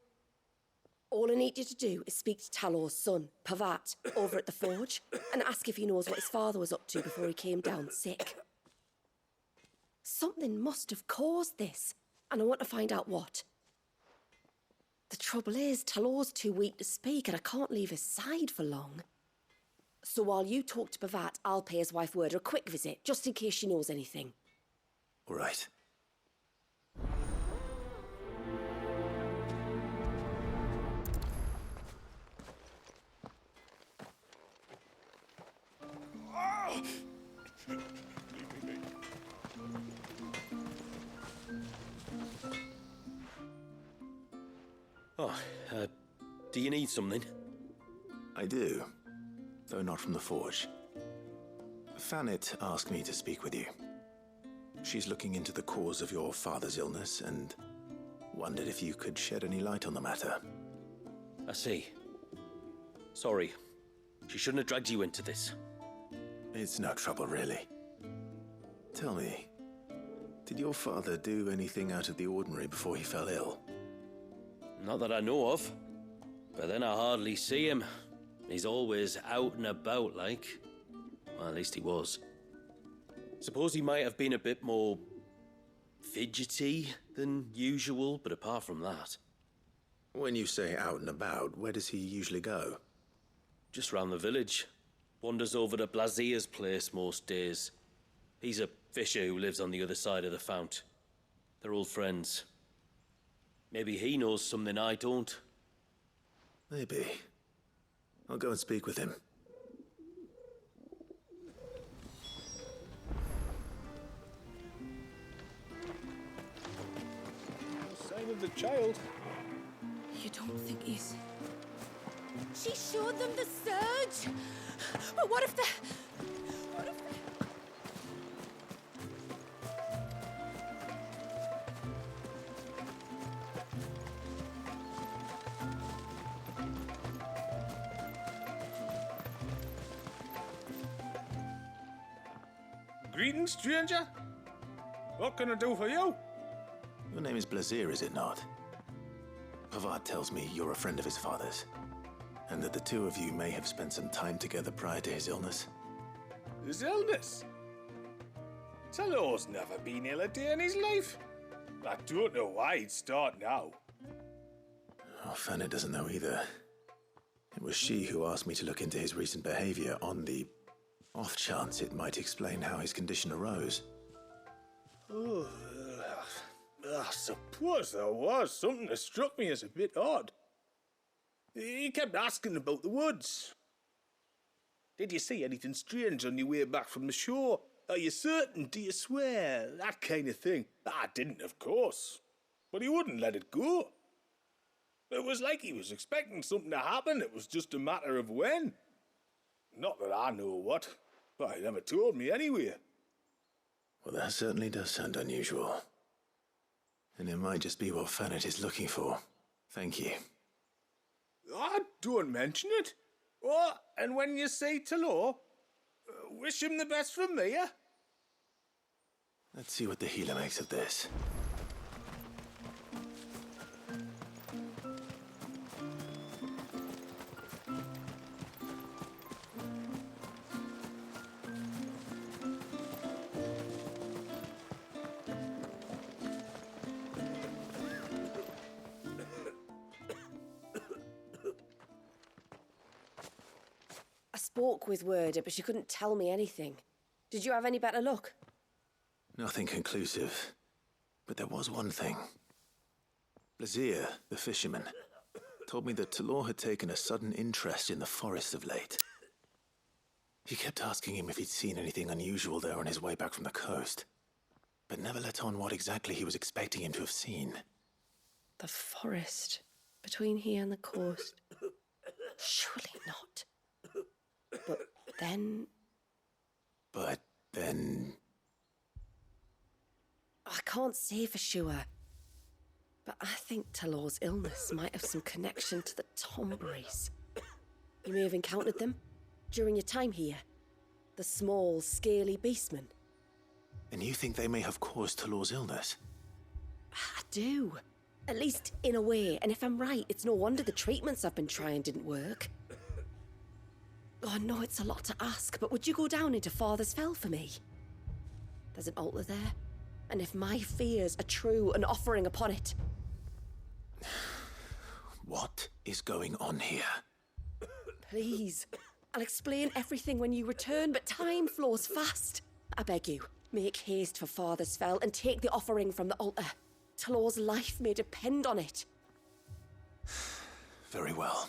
All I need you to do is speak to Talor's son, Pavat, over at the forge, and ask if he knows what his father was up to before he came down sick. Something must have caused this, and I want to find out what. The trouble is, Talor's too weak to speak, and I can't leave his side for long. So while you talk to Pavat, I'll pay his wife word a quick visit, just in case she knows anything. All right. Oh, do you need something? I do, though not from the forge. Fannet asked me to speak with you. She's looking into the cause of your father's illness and wondered if you could shed any light on the matter. I see. Sorry. She shouldn't have dragged you into this. It's no trouble, really. Tell me, did your father do anything out of the ordinary before he fell ill? Not that I know of. But then I hardly see him. He's always out and about, like. Well, at least he was. Suppose he might have been a bit more fidgety than usual, but apart from that... When you say out and about, where does he usually go? Just round the village. Wanders over to Blazier's place most days. He's a fisher who lives on the other side of the fount. They're old friends. Maybe he knows something I don't. Maybe. I'll go and speak with him. No sign of the child. You don't think he's... She showed them the surge! But what if the... What if the... Greetings, stranger. What can I do for you? Your name is Blazier, is it not? Pavard tells me you're a friend of his father's, and that the two of you may have spent some time together prior to his illness. His illness? Talor's never been ill a day in his life. I don't know why he'd start now. Oh, Fanny doesn't know either. It was she who asked me to look into his recent behavior on the off chance it might explain how his condition arose. Oh, I suppose there was something that struck me as a bit odd. He kept asking about the woods. Did you see anything strange on your way back from the shore? Are you certain? Do you swear? That kind of thing. I didn't, of course. But he wouldn't let it go. It was like he was expecting something to happen. It was just a matter of when. Not that I know what, but he never told me anyway. Well, that certainly does sound unusual. And it might just be what Fannet is looking for. Thank you. Don't mention it. Oh, and when you say Talor, wish him the best from me, eh? Let's see what the healer makes of this. Spoke with Werder, but she couldn't tell me anything. Did you have any better luck? Nothing conclusive. But there was one thing. Blazier, the fisherman, told me that Talor had taken a sudden interest in the forest of late. He kept asking him if he'd seen anything unusual there on his way back from the coast, but never let on what exactly he was expecting him to have seen. The forest between here and the coast. Surely not. But then... I can't say for sure. But I think Talor's illness might have some connection to the Tomberries. You may have encountered them during your time here. The small, scaly beastmen. And you think they may have caused Talor's illness? I do. At least in a way. And if I'm right, it's no wonder the treatments I've been trying didn't work. Oh, I know it's a lot to ask, but would you go down into Father's Fell for me? There's an altar there, and if my fears are true, an offering upon it. What is going on here? Please, I'll explain everything when you return, but time flows fast. I beg you, make haste for Father's Fell and take the offering from the altar. Talor's life may depend on it. Very well.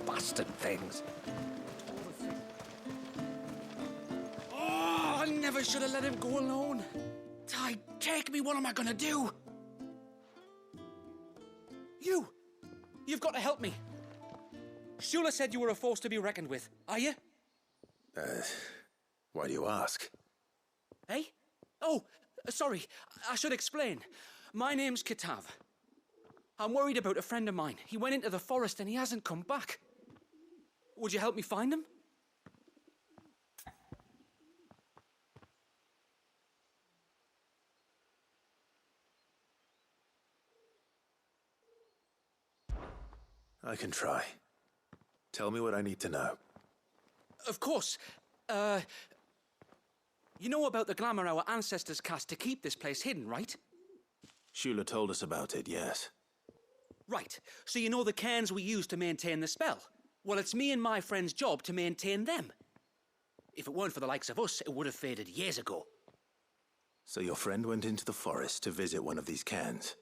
Bastard things. Oh, I never should have let him go alone. Ty, take me, what am I gonna do? You've got to help me. Shula said you were a force to be reckoned with. Are you? Why do you ask? Eh? Oh, sorry. I should explain. My name's Kitav. I'm worried about a friend of mine. He went into the forest and he hasn't come back. Would you help me find him? I can try. Tell me what I need to know. Of course. You know about the glamour our ancestors cast to keep this place hidden, right? Shula told us about it, yes. Right. So you know the cairns we use to maintain the spell? Well, it's me and my friend's job to maintain them. If it weren't for the likes of us, it would have faded years ago. So your friend went into the forest to visit one of these cairns?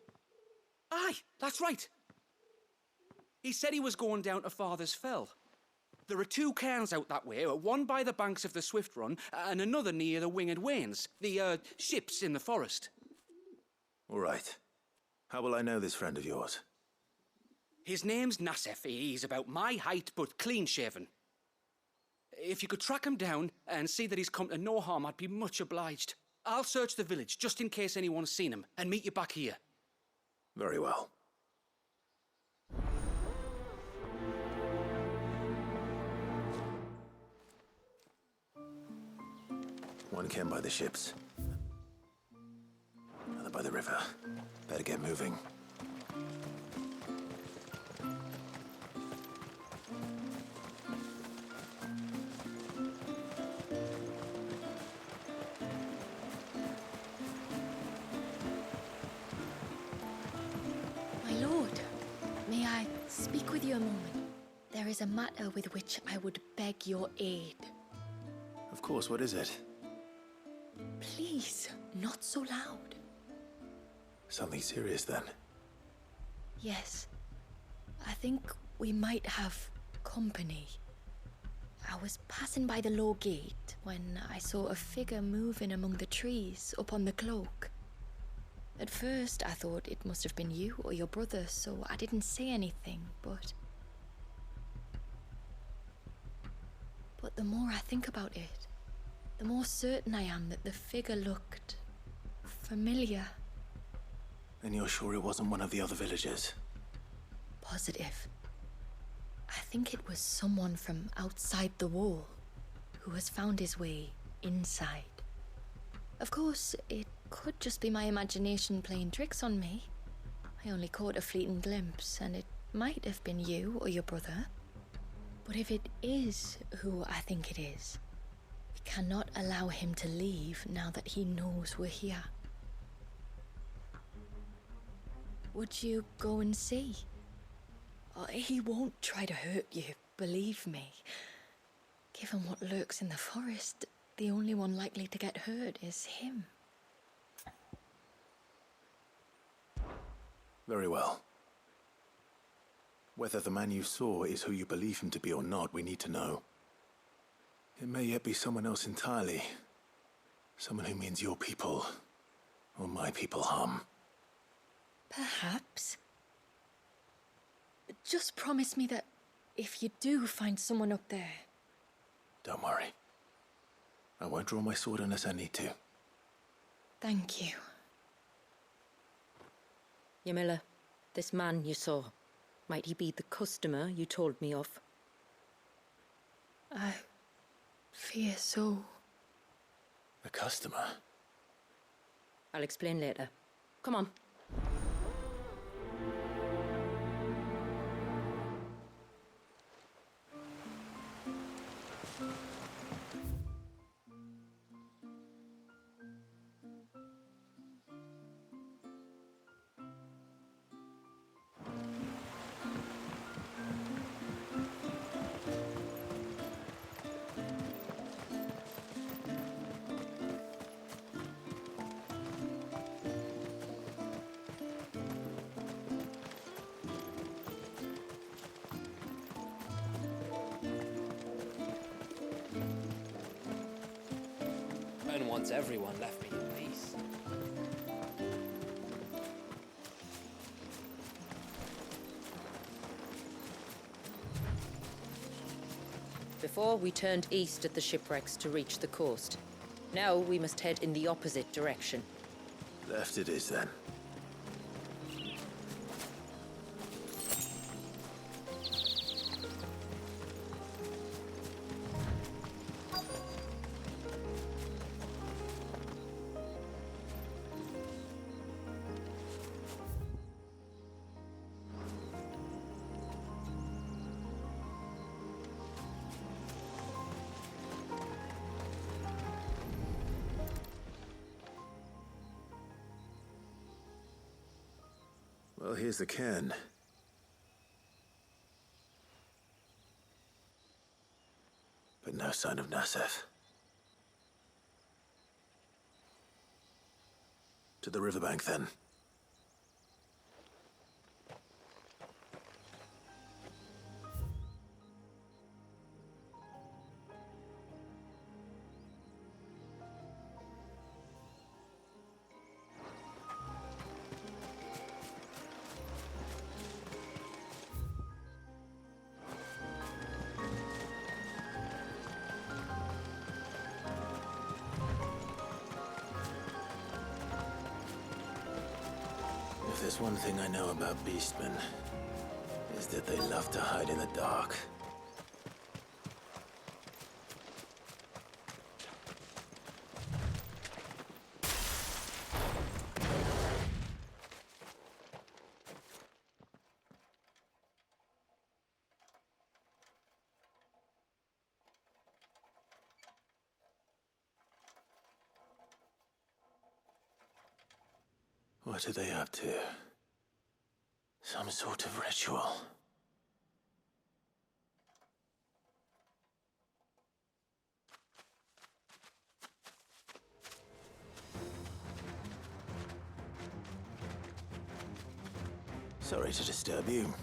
Aye, that's right. He said he was going down to Father's Fell. There are 2 cairns out that way, one by the banks of the Swift Run, and another near the Winged Wains, the, ships in the forest. All right. How will I know this friend of yours? His name's Nassef. He's about my height, but clean-shaven. If you could track him down and see that he's come to no harm, I'd be much obliged. I'll search the village, just in case anyone's seen him, and meet you back here. Very well. One cairn by the ships. Another by the river. Better get moving. My lord, may I speak with you a moment? There is a matter with which I would beg your aid. Of course, what is it? Please, not so loud. Something serious, then? Yes. I think we might have company. I was passing by the low gate when I saw a figure moving among the trees up on the cloak. At first, I thought it must have been you or your brother, so I didn't say anything, but the more I think about it, the more certain I am that the figure looked familiar. And you're sure it wasn't one of the other villagers? Positive. I think it was someone from outside the wall who has found his way inside. Of course, it could just be my imagination playing tricks on me. I only caught a fleeting glimpse, and it might have been you or your brother. But if it is who I think it is, we cannot allow him to leave now that he knows we're here. Would you go and see? Oh, he won't try to hurt you, believe me. Given what lurks in the forest, the only one likely to get hurt is him. Very well. Whether the man you saw is who you believe him to be or not, we need to know. It may yet be someone else entirely. Someone who means your people, or my people, harm. Perhaps. Just promise me that if you do find someone up there... Don't worry. I won't draw my sword unless I need to. Thank you. Yamila, this man you saw, might he be the customer you told me of? I fear so. The customer? I'll explain later. Come on. And once everyone left me in peace. Before, we turned east at the shipwrecks to reach the coast. Now we must head in the opposite direction. Left it is, then. Well, here's the cairn. But no sign of Nasef. To the riverbank, then. If there's one thing I know about beastmen, is that they love to hide in the dark. What are they up to? Some sort of ritual. Sorry to disturb you.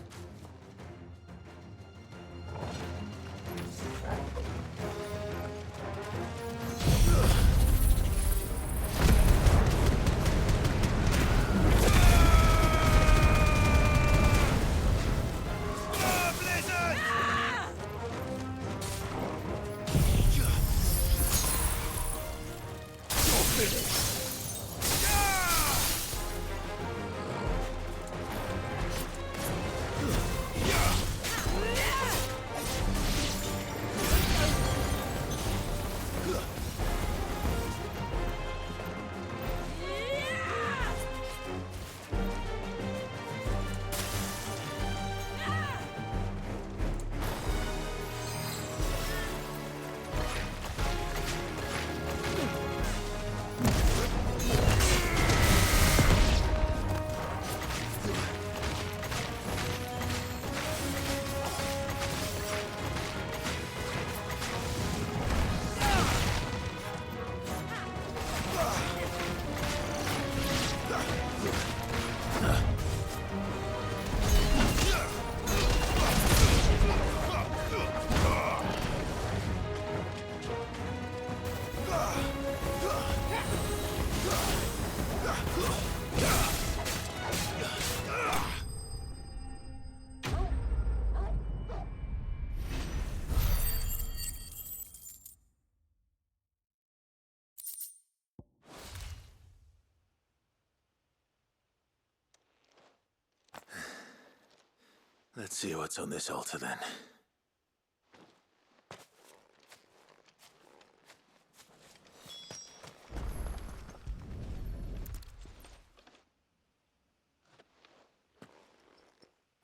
Let's see what's on this altar, then.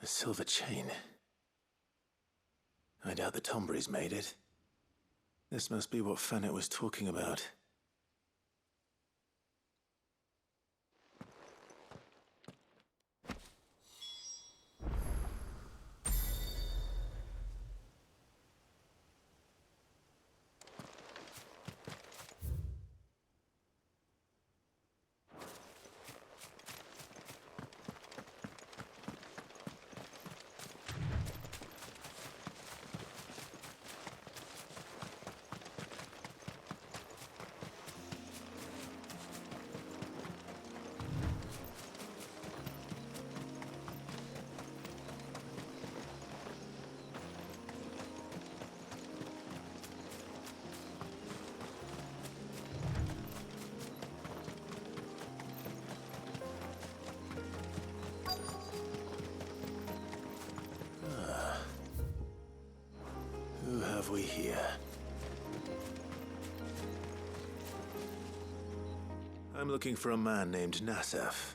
A silver chain. I doubt the Tombries made it. This must be what Fanet was talking about. Who have we here? I'm looking for a man named Nasef.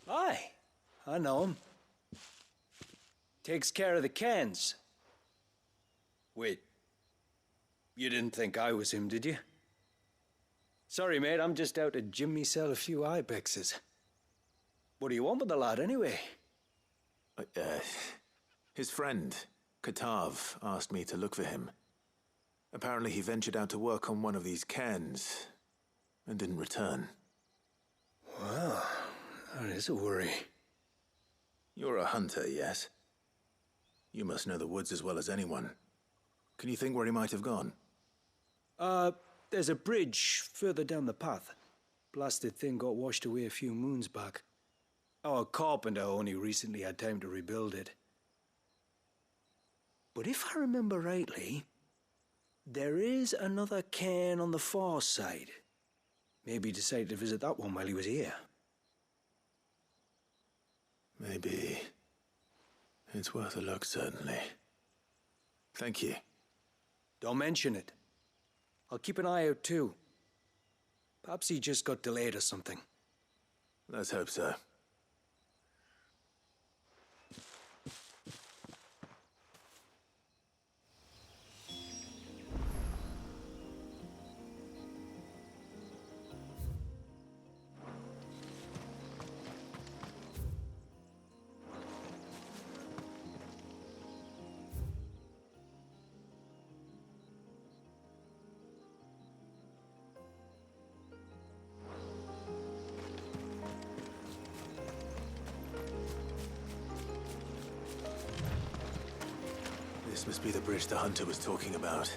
Aye, I know him. Takes care of the cans. Wait, you didn't think I was him, did you? Sorry, mate, I'm just out to Jim myself a few ibexes. What do you want with the lad, anyway? His friend, Katav, asked me to look for him. Apparently he ventured out to work on one of these cairns and didn't return. Well, that is a worry. You're a hunter, yes? You must know the woods as well as anyone. Can you think where he might have gone? There's a bridge further down the path. Blasted thing got washed away a few moons back. Our carpenter only recently had time to rebuild it. But if I remember rightly, there is another cairn on the far side. Maybe he decided to visit that one while he was here. Maybe. It's worth a look, certainly. Thank you. Don't mention it. I'll keep an eye out too. Perhaps he just got delayed or something. Let's hope so. This must be the bridge the hunter was talking about.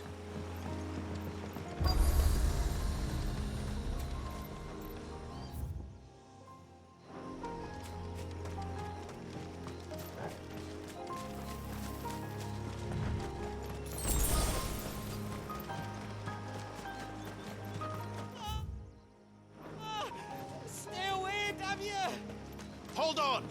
Stay away, damn you! Hold on!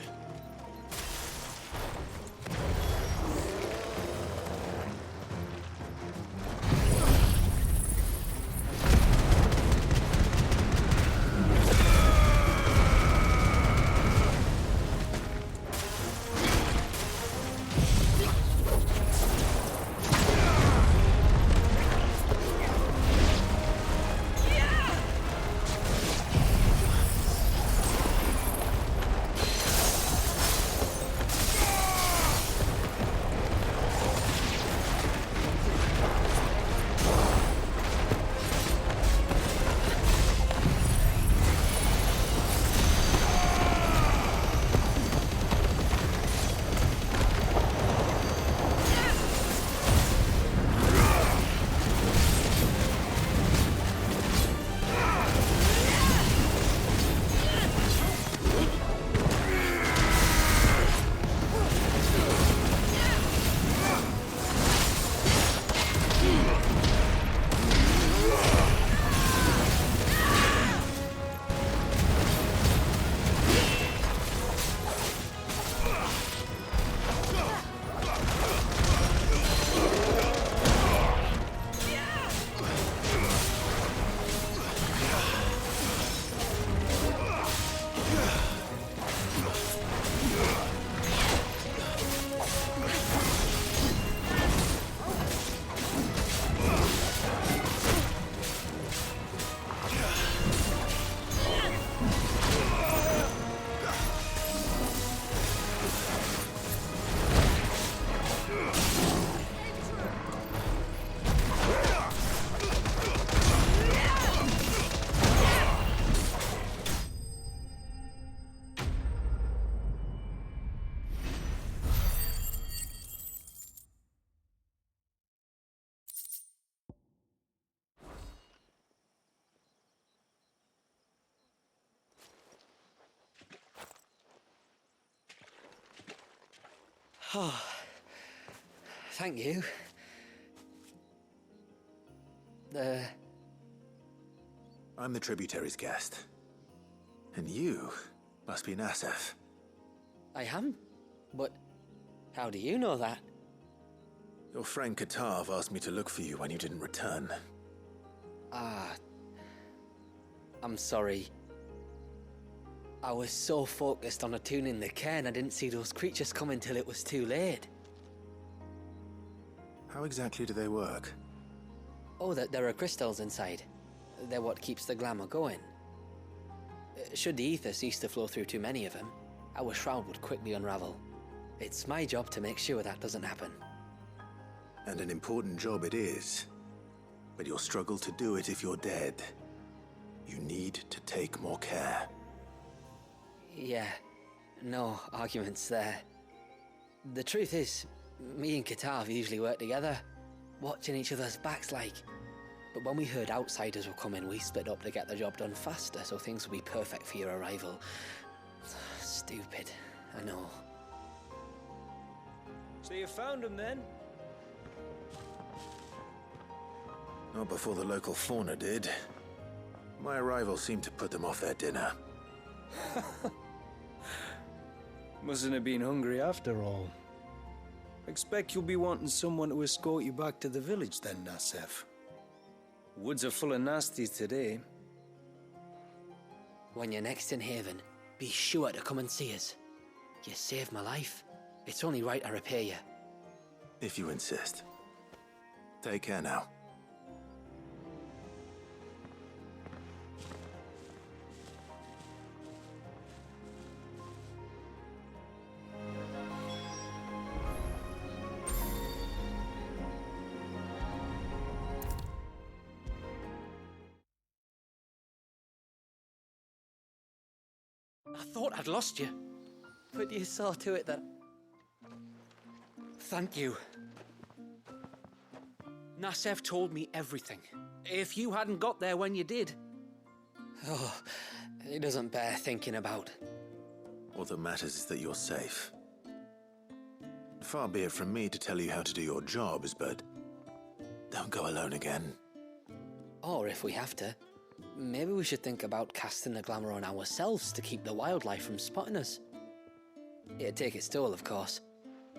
Oh, thank you. I'm the tributary's guest. And you must be Nassef. I am? But how do you know that? Your friend Katav asked me to look for you when you didn't return. Ah, I'm sorry. I was so focused on attuning the cairn, I didn't see those creatures come until it was too late. How exactly do they work? Oh, there are crystals inside. They're what keeps the glamour going. Should the ether cease to flow through too many of them, our shroud would quickly unravel. It's my job to make sure that doesn't happen. And an important job it is. But you'll struggle to do it if you're dead. You need to take more care. Yeah, no arguments there. The truth is, me and Kitav usually work together, watching each other's backs like. But when we heard outsiders were coming, we split up to get the job done faster so things would be perfect for your arrival. Stupid, I know. So you found him then? Not before the local fauna did. My arrival seemed to put them off their dinner. Mustn't have been hungry after all. Expect you'll be wanting someone to escort you back to the village then, Nasef. Woods are full of nasties today. When you're next in Haven, be sure to come and see us. You saved my life. It's only right I repay you. If you insist. Take care now. I thought I'd lost you. But you saw to it that... Thank you. Nasef told me everything. If you hadn't got there when you did... Oh, it doesn't bear thinking about. All that matters is that you're safe. Far be it from me to tell you how to do your jobs, but don't go alone again. Or if we have to, maybe we should think about casting the glamour on ourselves to keep the wildlife from spotting us. It'd take its toll, of course,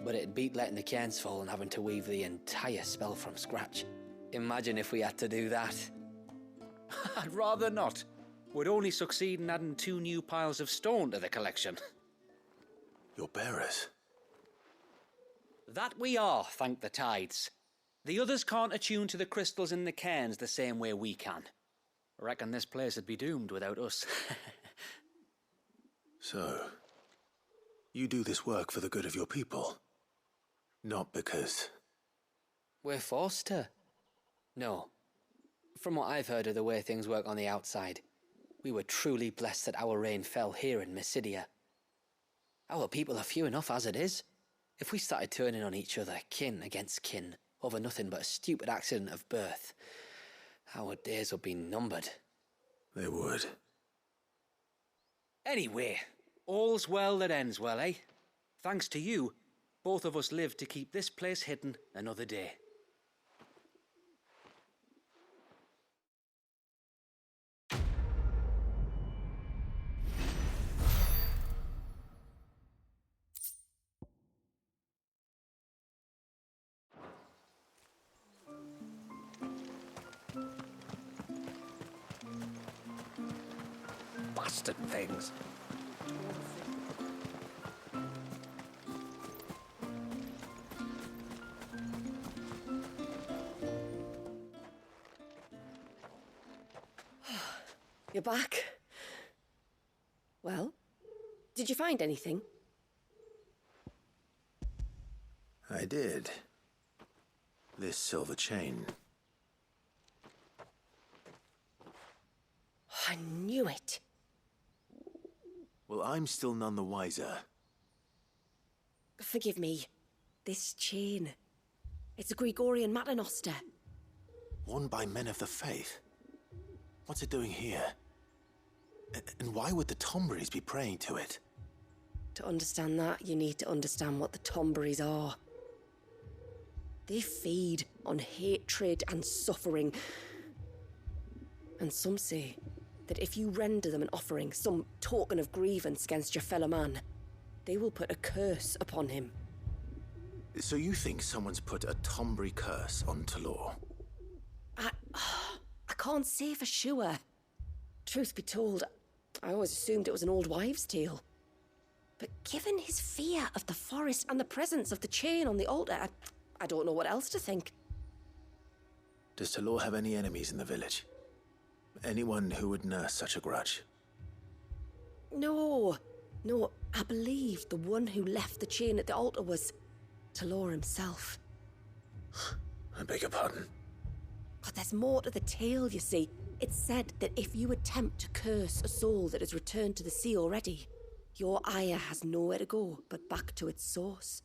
but it'd beat letting the cairns fall and having to weave the entire spell from scratch. Imagine if we had to do that. I'd rather not. Would only succeed in adding 2 new piles of stone to the collection. Your bearers? That we are, thank the tides. The others can't attune to the crystals in the cairns the same way we can. I reckon this place would be doomed without us. So, you do this work for the good of your people? Not because... We're forced to. No. From what I've heard of the way things work on the outside, we were truly blessed that our rain fell here in Mysidia. Our people are few enough as it is. If we started turning on each other, kin against kin, over nothing but a stupid accident of birth, our days would be numbered. They would. Anyway, all's well that ends well, eh? Thanks to you, both of us lived to keep this place hidden another day. Bastard things. You're back. Well, did you find anything? I did. This silver chain. I knew it. Well, I'm still none the wiser. Forgive me. This chain. It's a Gregorian Maternoster. Worn by men of the faith. What's it doing here? And why would the Tomberries be praying to it? To understand that, you need to understand what the Tomberries are. They feed on hatred and suffering. And some say that if you render them an offering, some token of grievance against your fellow man, they will put a curse upon him. So you think someone's put a Tombury curse on Talor? I can't say for sure. Truth be told, I always assumed it was an old wives' tale. But given his fear of the forest and the presence of the chain on the altar, I don't know what else to think. Does Talor have any enemies in the village? Anyone who would nurse such a grudge? No, I believe the one who left the chain at the altar was Talor himself. I beg your pardon? But there's more to the tale, you see. It's said that if you attempt to curse a soul that has returned to the sea already, your ire has nowhere to go but back to its source.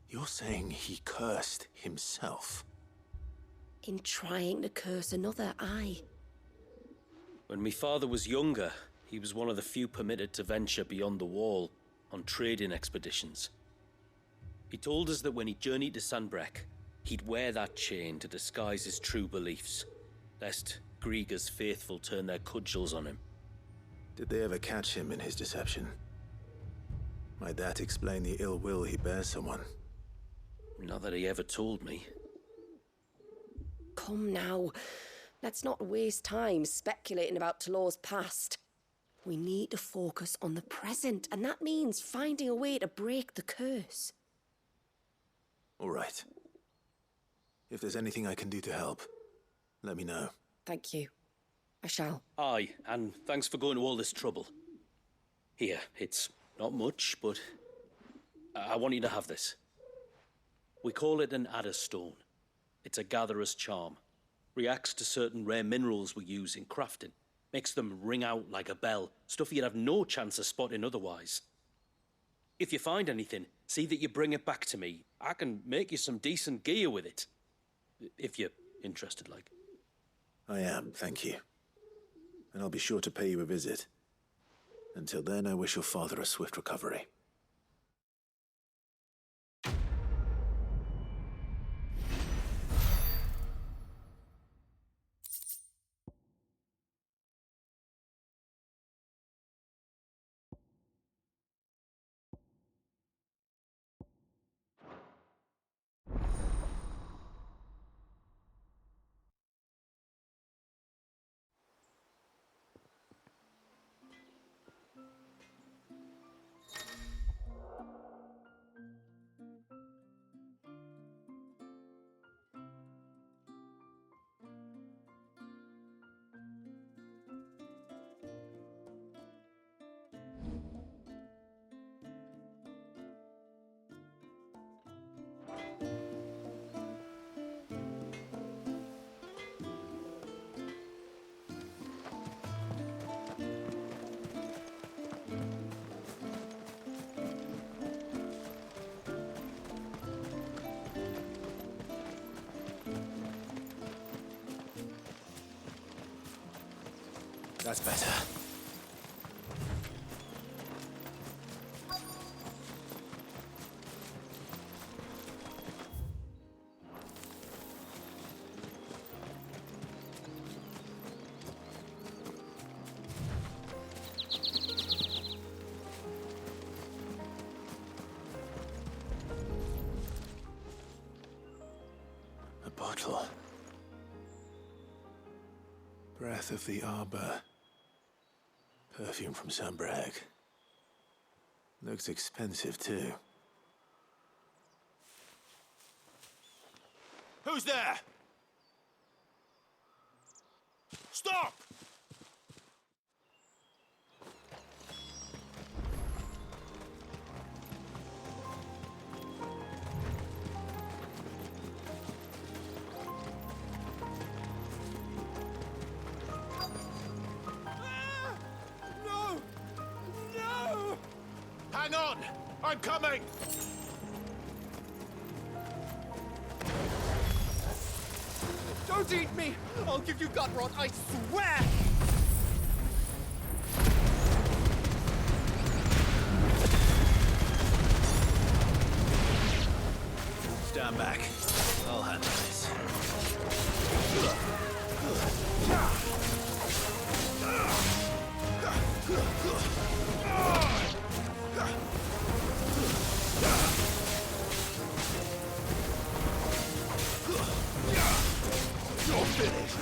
You're saying he cursed himself? In trying to curse another, aye. When my father was younger, he was one of the few permitted to venture beyond the wall on trading expeditions. He told us that when he journeyed to Sanbreque, he'd wear that chain to disguise his true beliefs, lest Grieger's faithful turn their cudgels on him. Did they ever catch him in his deception? Might that explain the ill will he bears someone? Not that he ever told me. Come now, let's not waste time speculating about Talor's past. We need to focus on the present, and that means finding a way to break the curse. All right. If there's anything I can do to help, let me know. Thank you. I shall. Aye, and thanks for going to all this trouble. Here, it's not much, but I want you to have this. We call it an adder stone. It's a gatherer's charm. Reacts to certain rare minerals we use in crafting. Makes them ring out like a bell, stuff you'd have no chance of spotting otherwise. If you find anything, see that you bring it back to me. I can make you some decent gear with it. If you're interested, like. I am, thank you. And I'll be sure to pay you a visit. Until then, I wish your father a swift recovery. That's better. A bottle. Breath of the arbor. Perfume from Sanbreque. Looks expensive, too. Who's there? Stop! Hang on! I'm coming! Don't eat me! I'll give you gut rot, I swear! Stand back. I'll handle this. You're finished.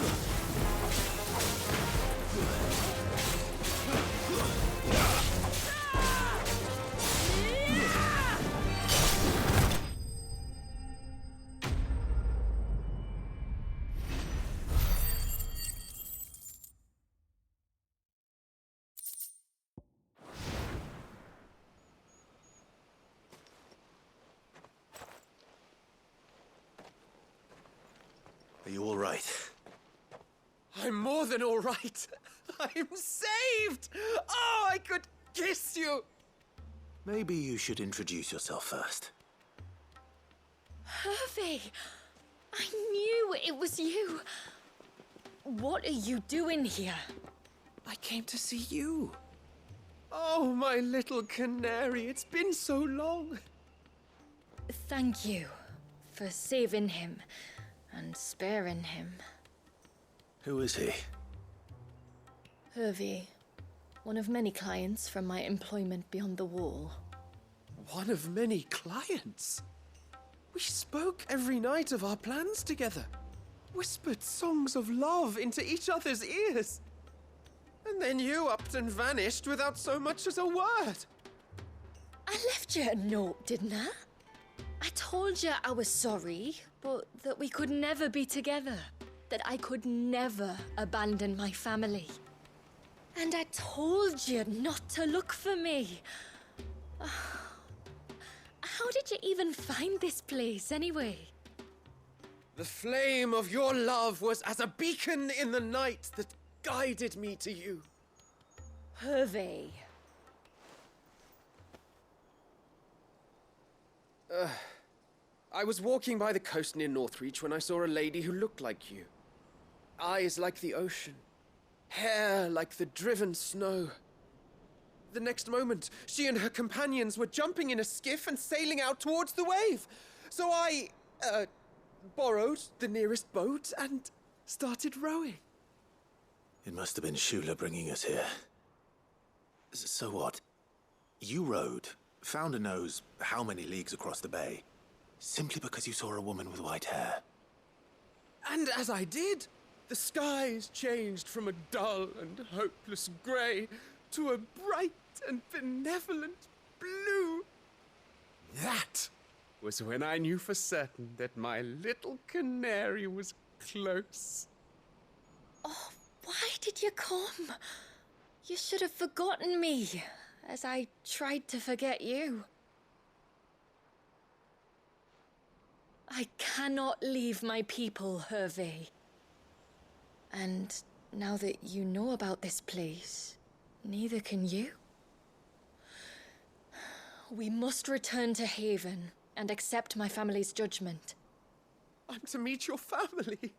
Are you all right? I'm more than all right. I'm saved! Oh, I could kiss you! Maybe you should introduce yourself first. Hervey! I knew it was you! What are you doing here? I came to see you. Oh, my little canary, it's been so long. Thank you for saving him and sparing him. Who is he? Hervey, one of many clients from my employment beyond the wall. One of many clients? We spoke every night of our plans together. Whispered songs of love into each other's ears. And then you upped and vanished without so much as a word. I left you a note, didn't I? I told you I was sorry, but that we could never be together. That I could never abandon my family. And I told you not to look for me. How did you even find this place, anyway? The flame of your love was as a beacon in the night that guided me to you. Hervey. I was walking by the coast near Northreach when I saw a lady who looked like you. Eyes like the ocean. Hair like the driven snow. The next moment, she and her companions were jumping in a skiff and sailing out towards the wave. So I, borrowed the nearest boat and started rowing. It must have been Shula bringing us here. So what? You rowed, found a knows how many leagues across the bay, simply because you saw a woman with white hair. And as I did, the skies changed from a dull and hopeless grey to a bright and benevolent blue. That was when I knew for certain that my little canary was close. Oh, why did you come? You should have forgotten me, as I tried to forget you. I cannot leave my people, Hervey. And now that you know about this place, neither can you. We must return to Haven and accept my family's judgment. I'm to meet your family.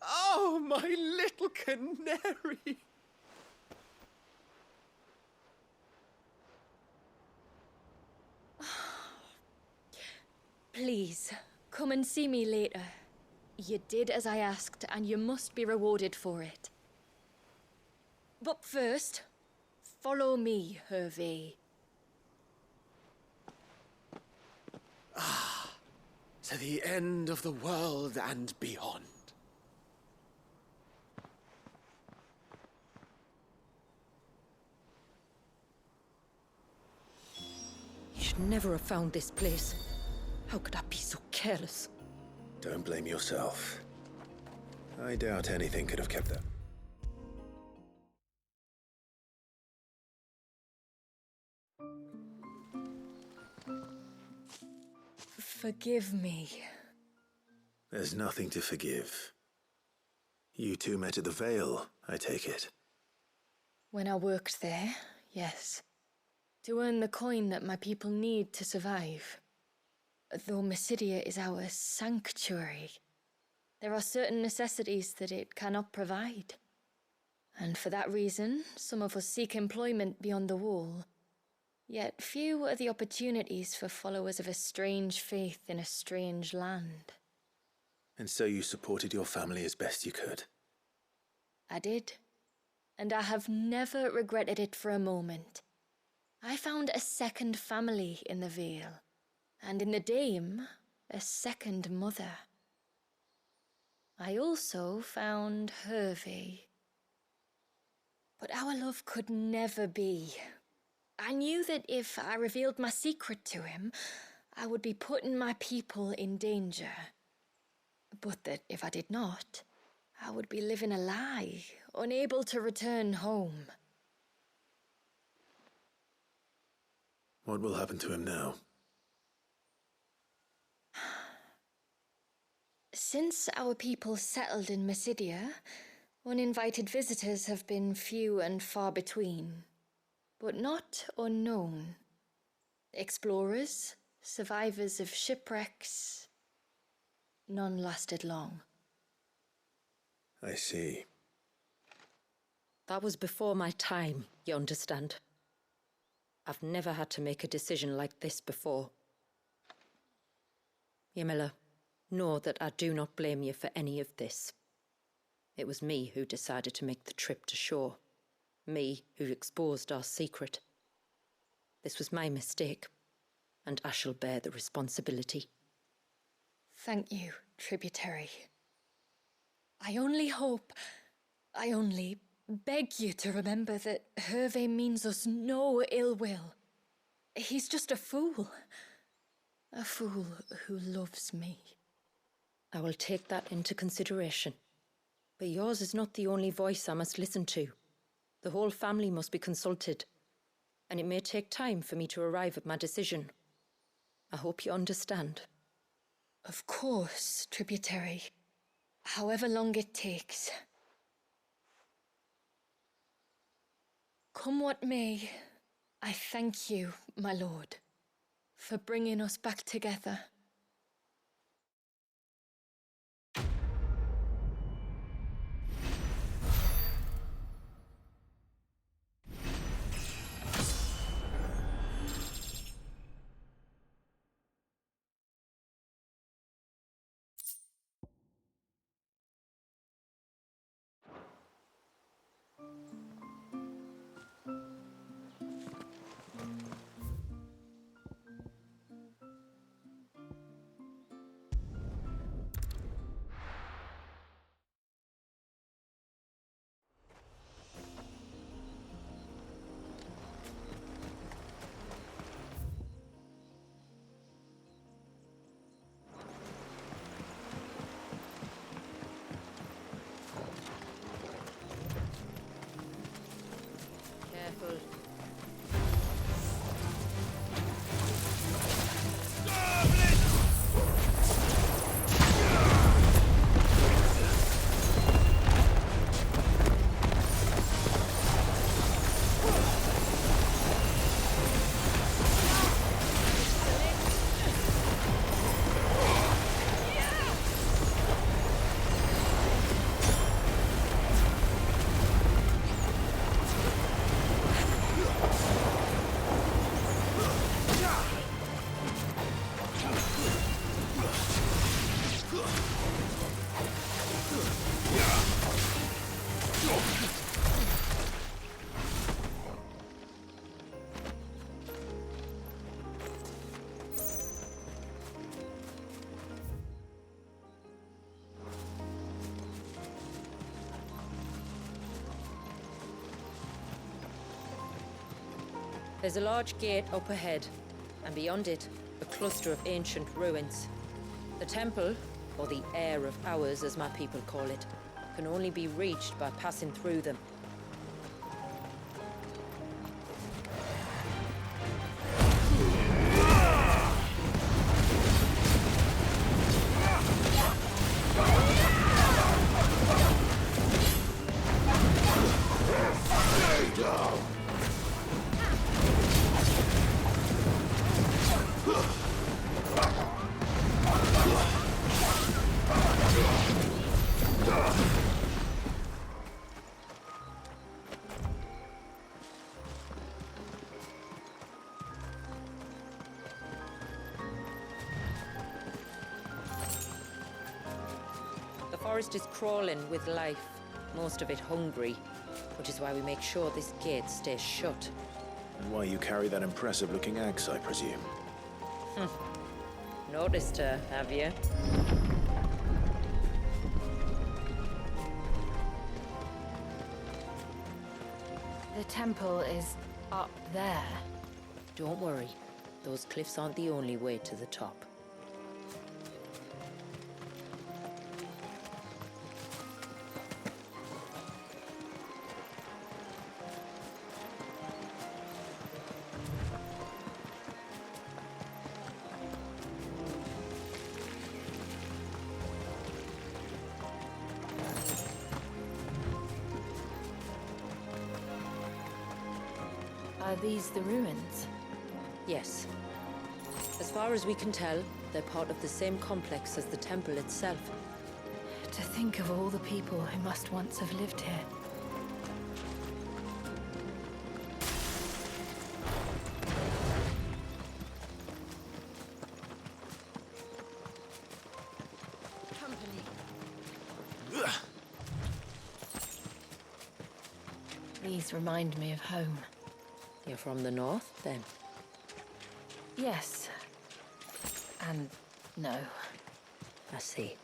Oh, my little canary. Please, come and see me later. You did as I asked, and you must be rewarded for it. But first, follow me, Hervey. To the end of the world and beyond. You should never have found this place. How could I be so careless? Don't blame yourself. I doubt anything could have kept them. Forgive me. There's nothing to forgive. You two met at the Vale, I take it. When I worked there, yes. To earn the coin that my people need to survive. Though Mysidia is our sanctuary, there are certain necessities that it cannot provide. And for that reason, some of us seek employment beyond the wall. Yet few are the opportunities for followers of a strange faith in a strange land. And so you supported your family as best you could? I did. And I have never regretted it for a moment. I found a second family in the Vale. And in the Dame, a second mother. I also found Hervey. But our love could never be. I knew that if I revealed my secret to him, I would be putting my people in danger. But that if I did not, I would be living a lie, unable to return home. What will happen to him now? Since our people settled in Mysidia, uninvited visitors have been few and far between, but not unknown. Explorers, survivors of shipwrecks, none lasted long. I see. That was before my time, you understand. I've never had to make a decision like this before. Ymila, know that I do not blame you for any of this. It was me who decided to make the trip to shore. Me who exposed our secret. This was my mistake, and I shall bear the responsibility. Thank you, tributary. I only beg you to remember that Hervé means us no ill will. He's just a fool. A fool who loves me. I will take that into consideration. But yours is not the only voice I must listen to. The whole family must be consulted, and it may take time for me to arrive at my decision. I hope you understand. Of course, tributary. However long it takes. Come what may, I thank you, my lord, for bringing us back together. Careful. There's a large gate up ahead, and beyond it, a cluster of ancient ruins. The temple, or the Heir of Hours as my people call it, can only be reached by passing through them. The forest is crawling with life, most of it hungry, which is why we make sure this gate stays shut. And why you carry that impressive-looking axe, I presume. Noticed her, have you? The temple is up there. Don't worry. Those cliffs aren't the only way to the top. Are these the ruins? Yes. As far as we can tell, they're part of the same complex as the temple itself. To think of all the people who must once have lived here. These remind me of home. You're from the north, then? Yes. And no. I see.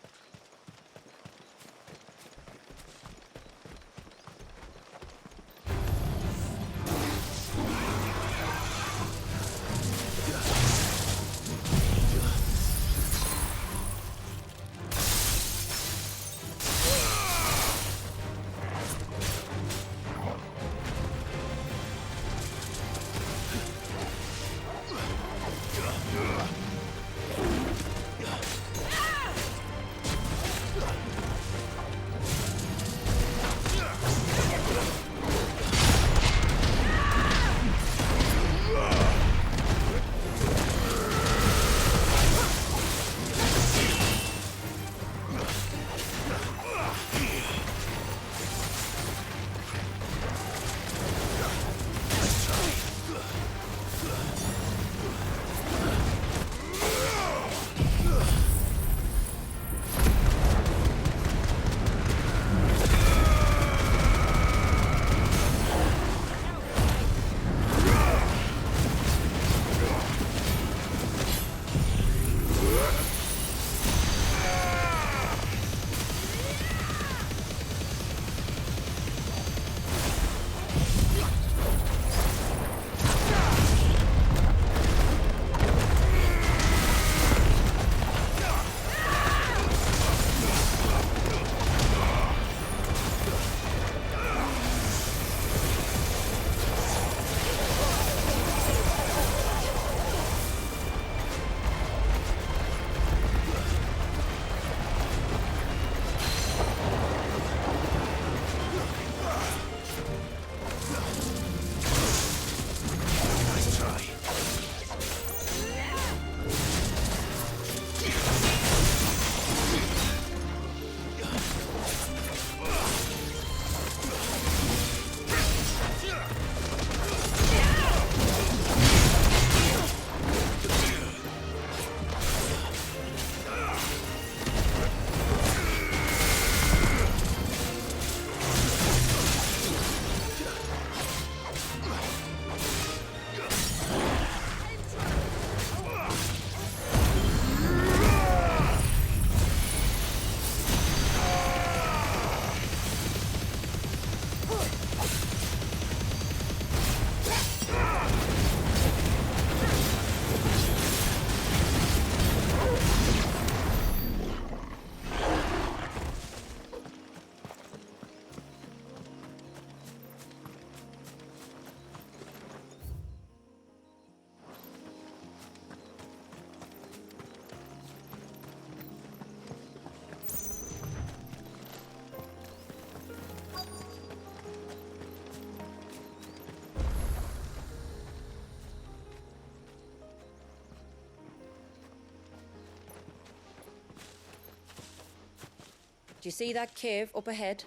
Do you see that cave up ahead?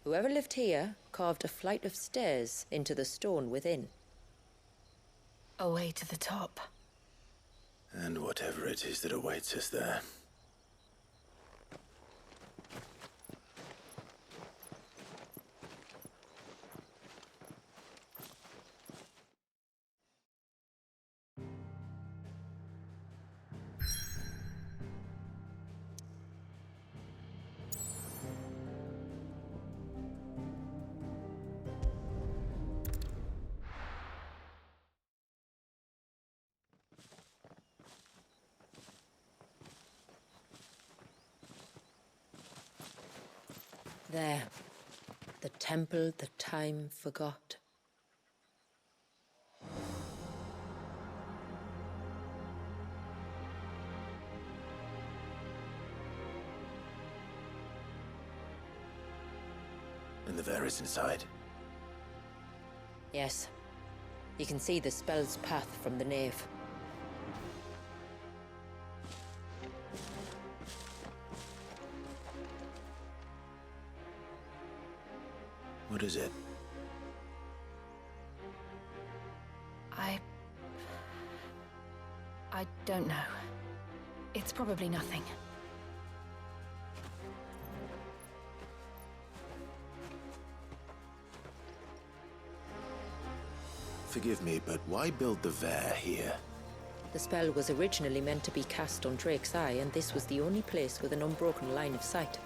Whoever lived here carved a flight of stairs into the stone within. A way to the top. And whatever it is that awaits us there. There. The temple that time forgot. And the Varys inside. Yes. You can see the spell's path from the nave. What is it? I don't know. It's probably nothing. Forgive me, but why build the Vare here? The spell was originally meant to be cast on Drake's Eye, and this was the only place with an unbroken line of sight.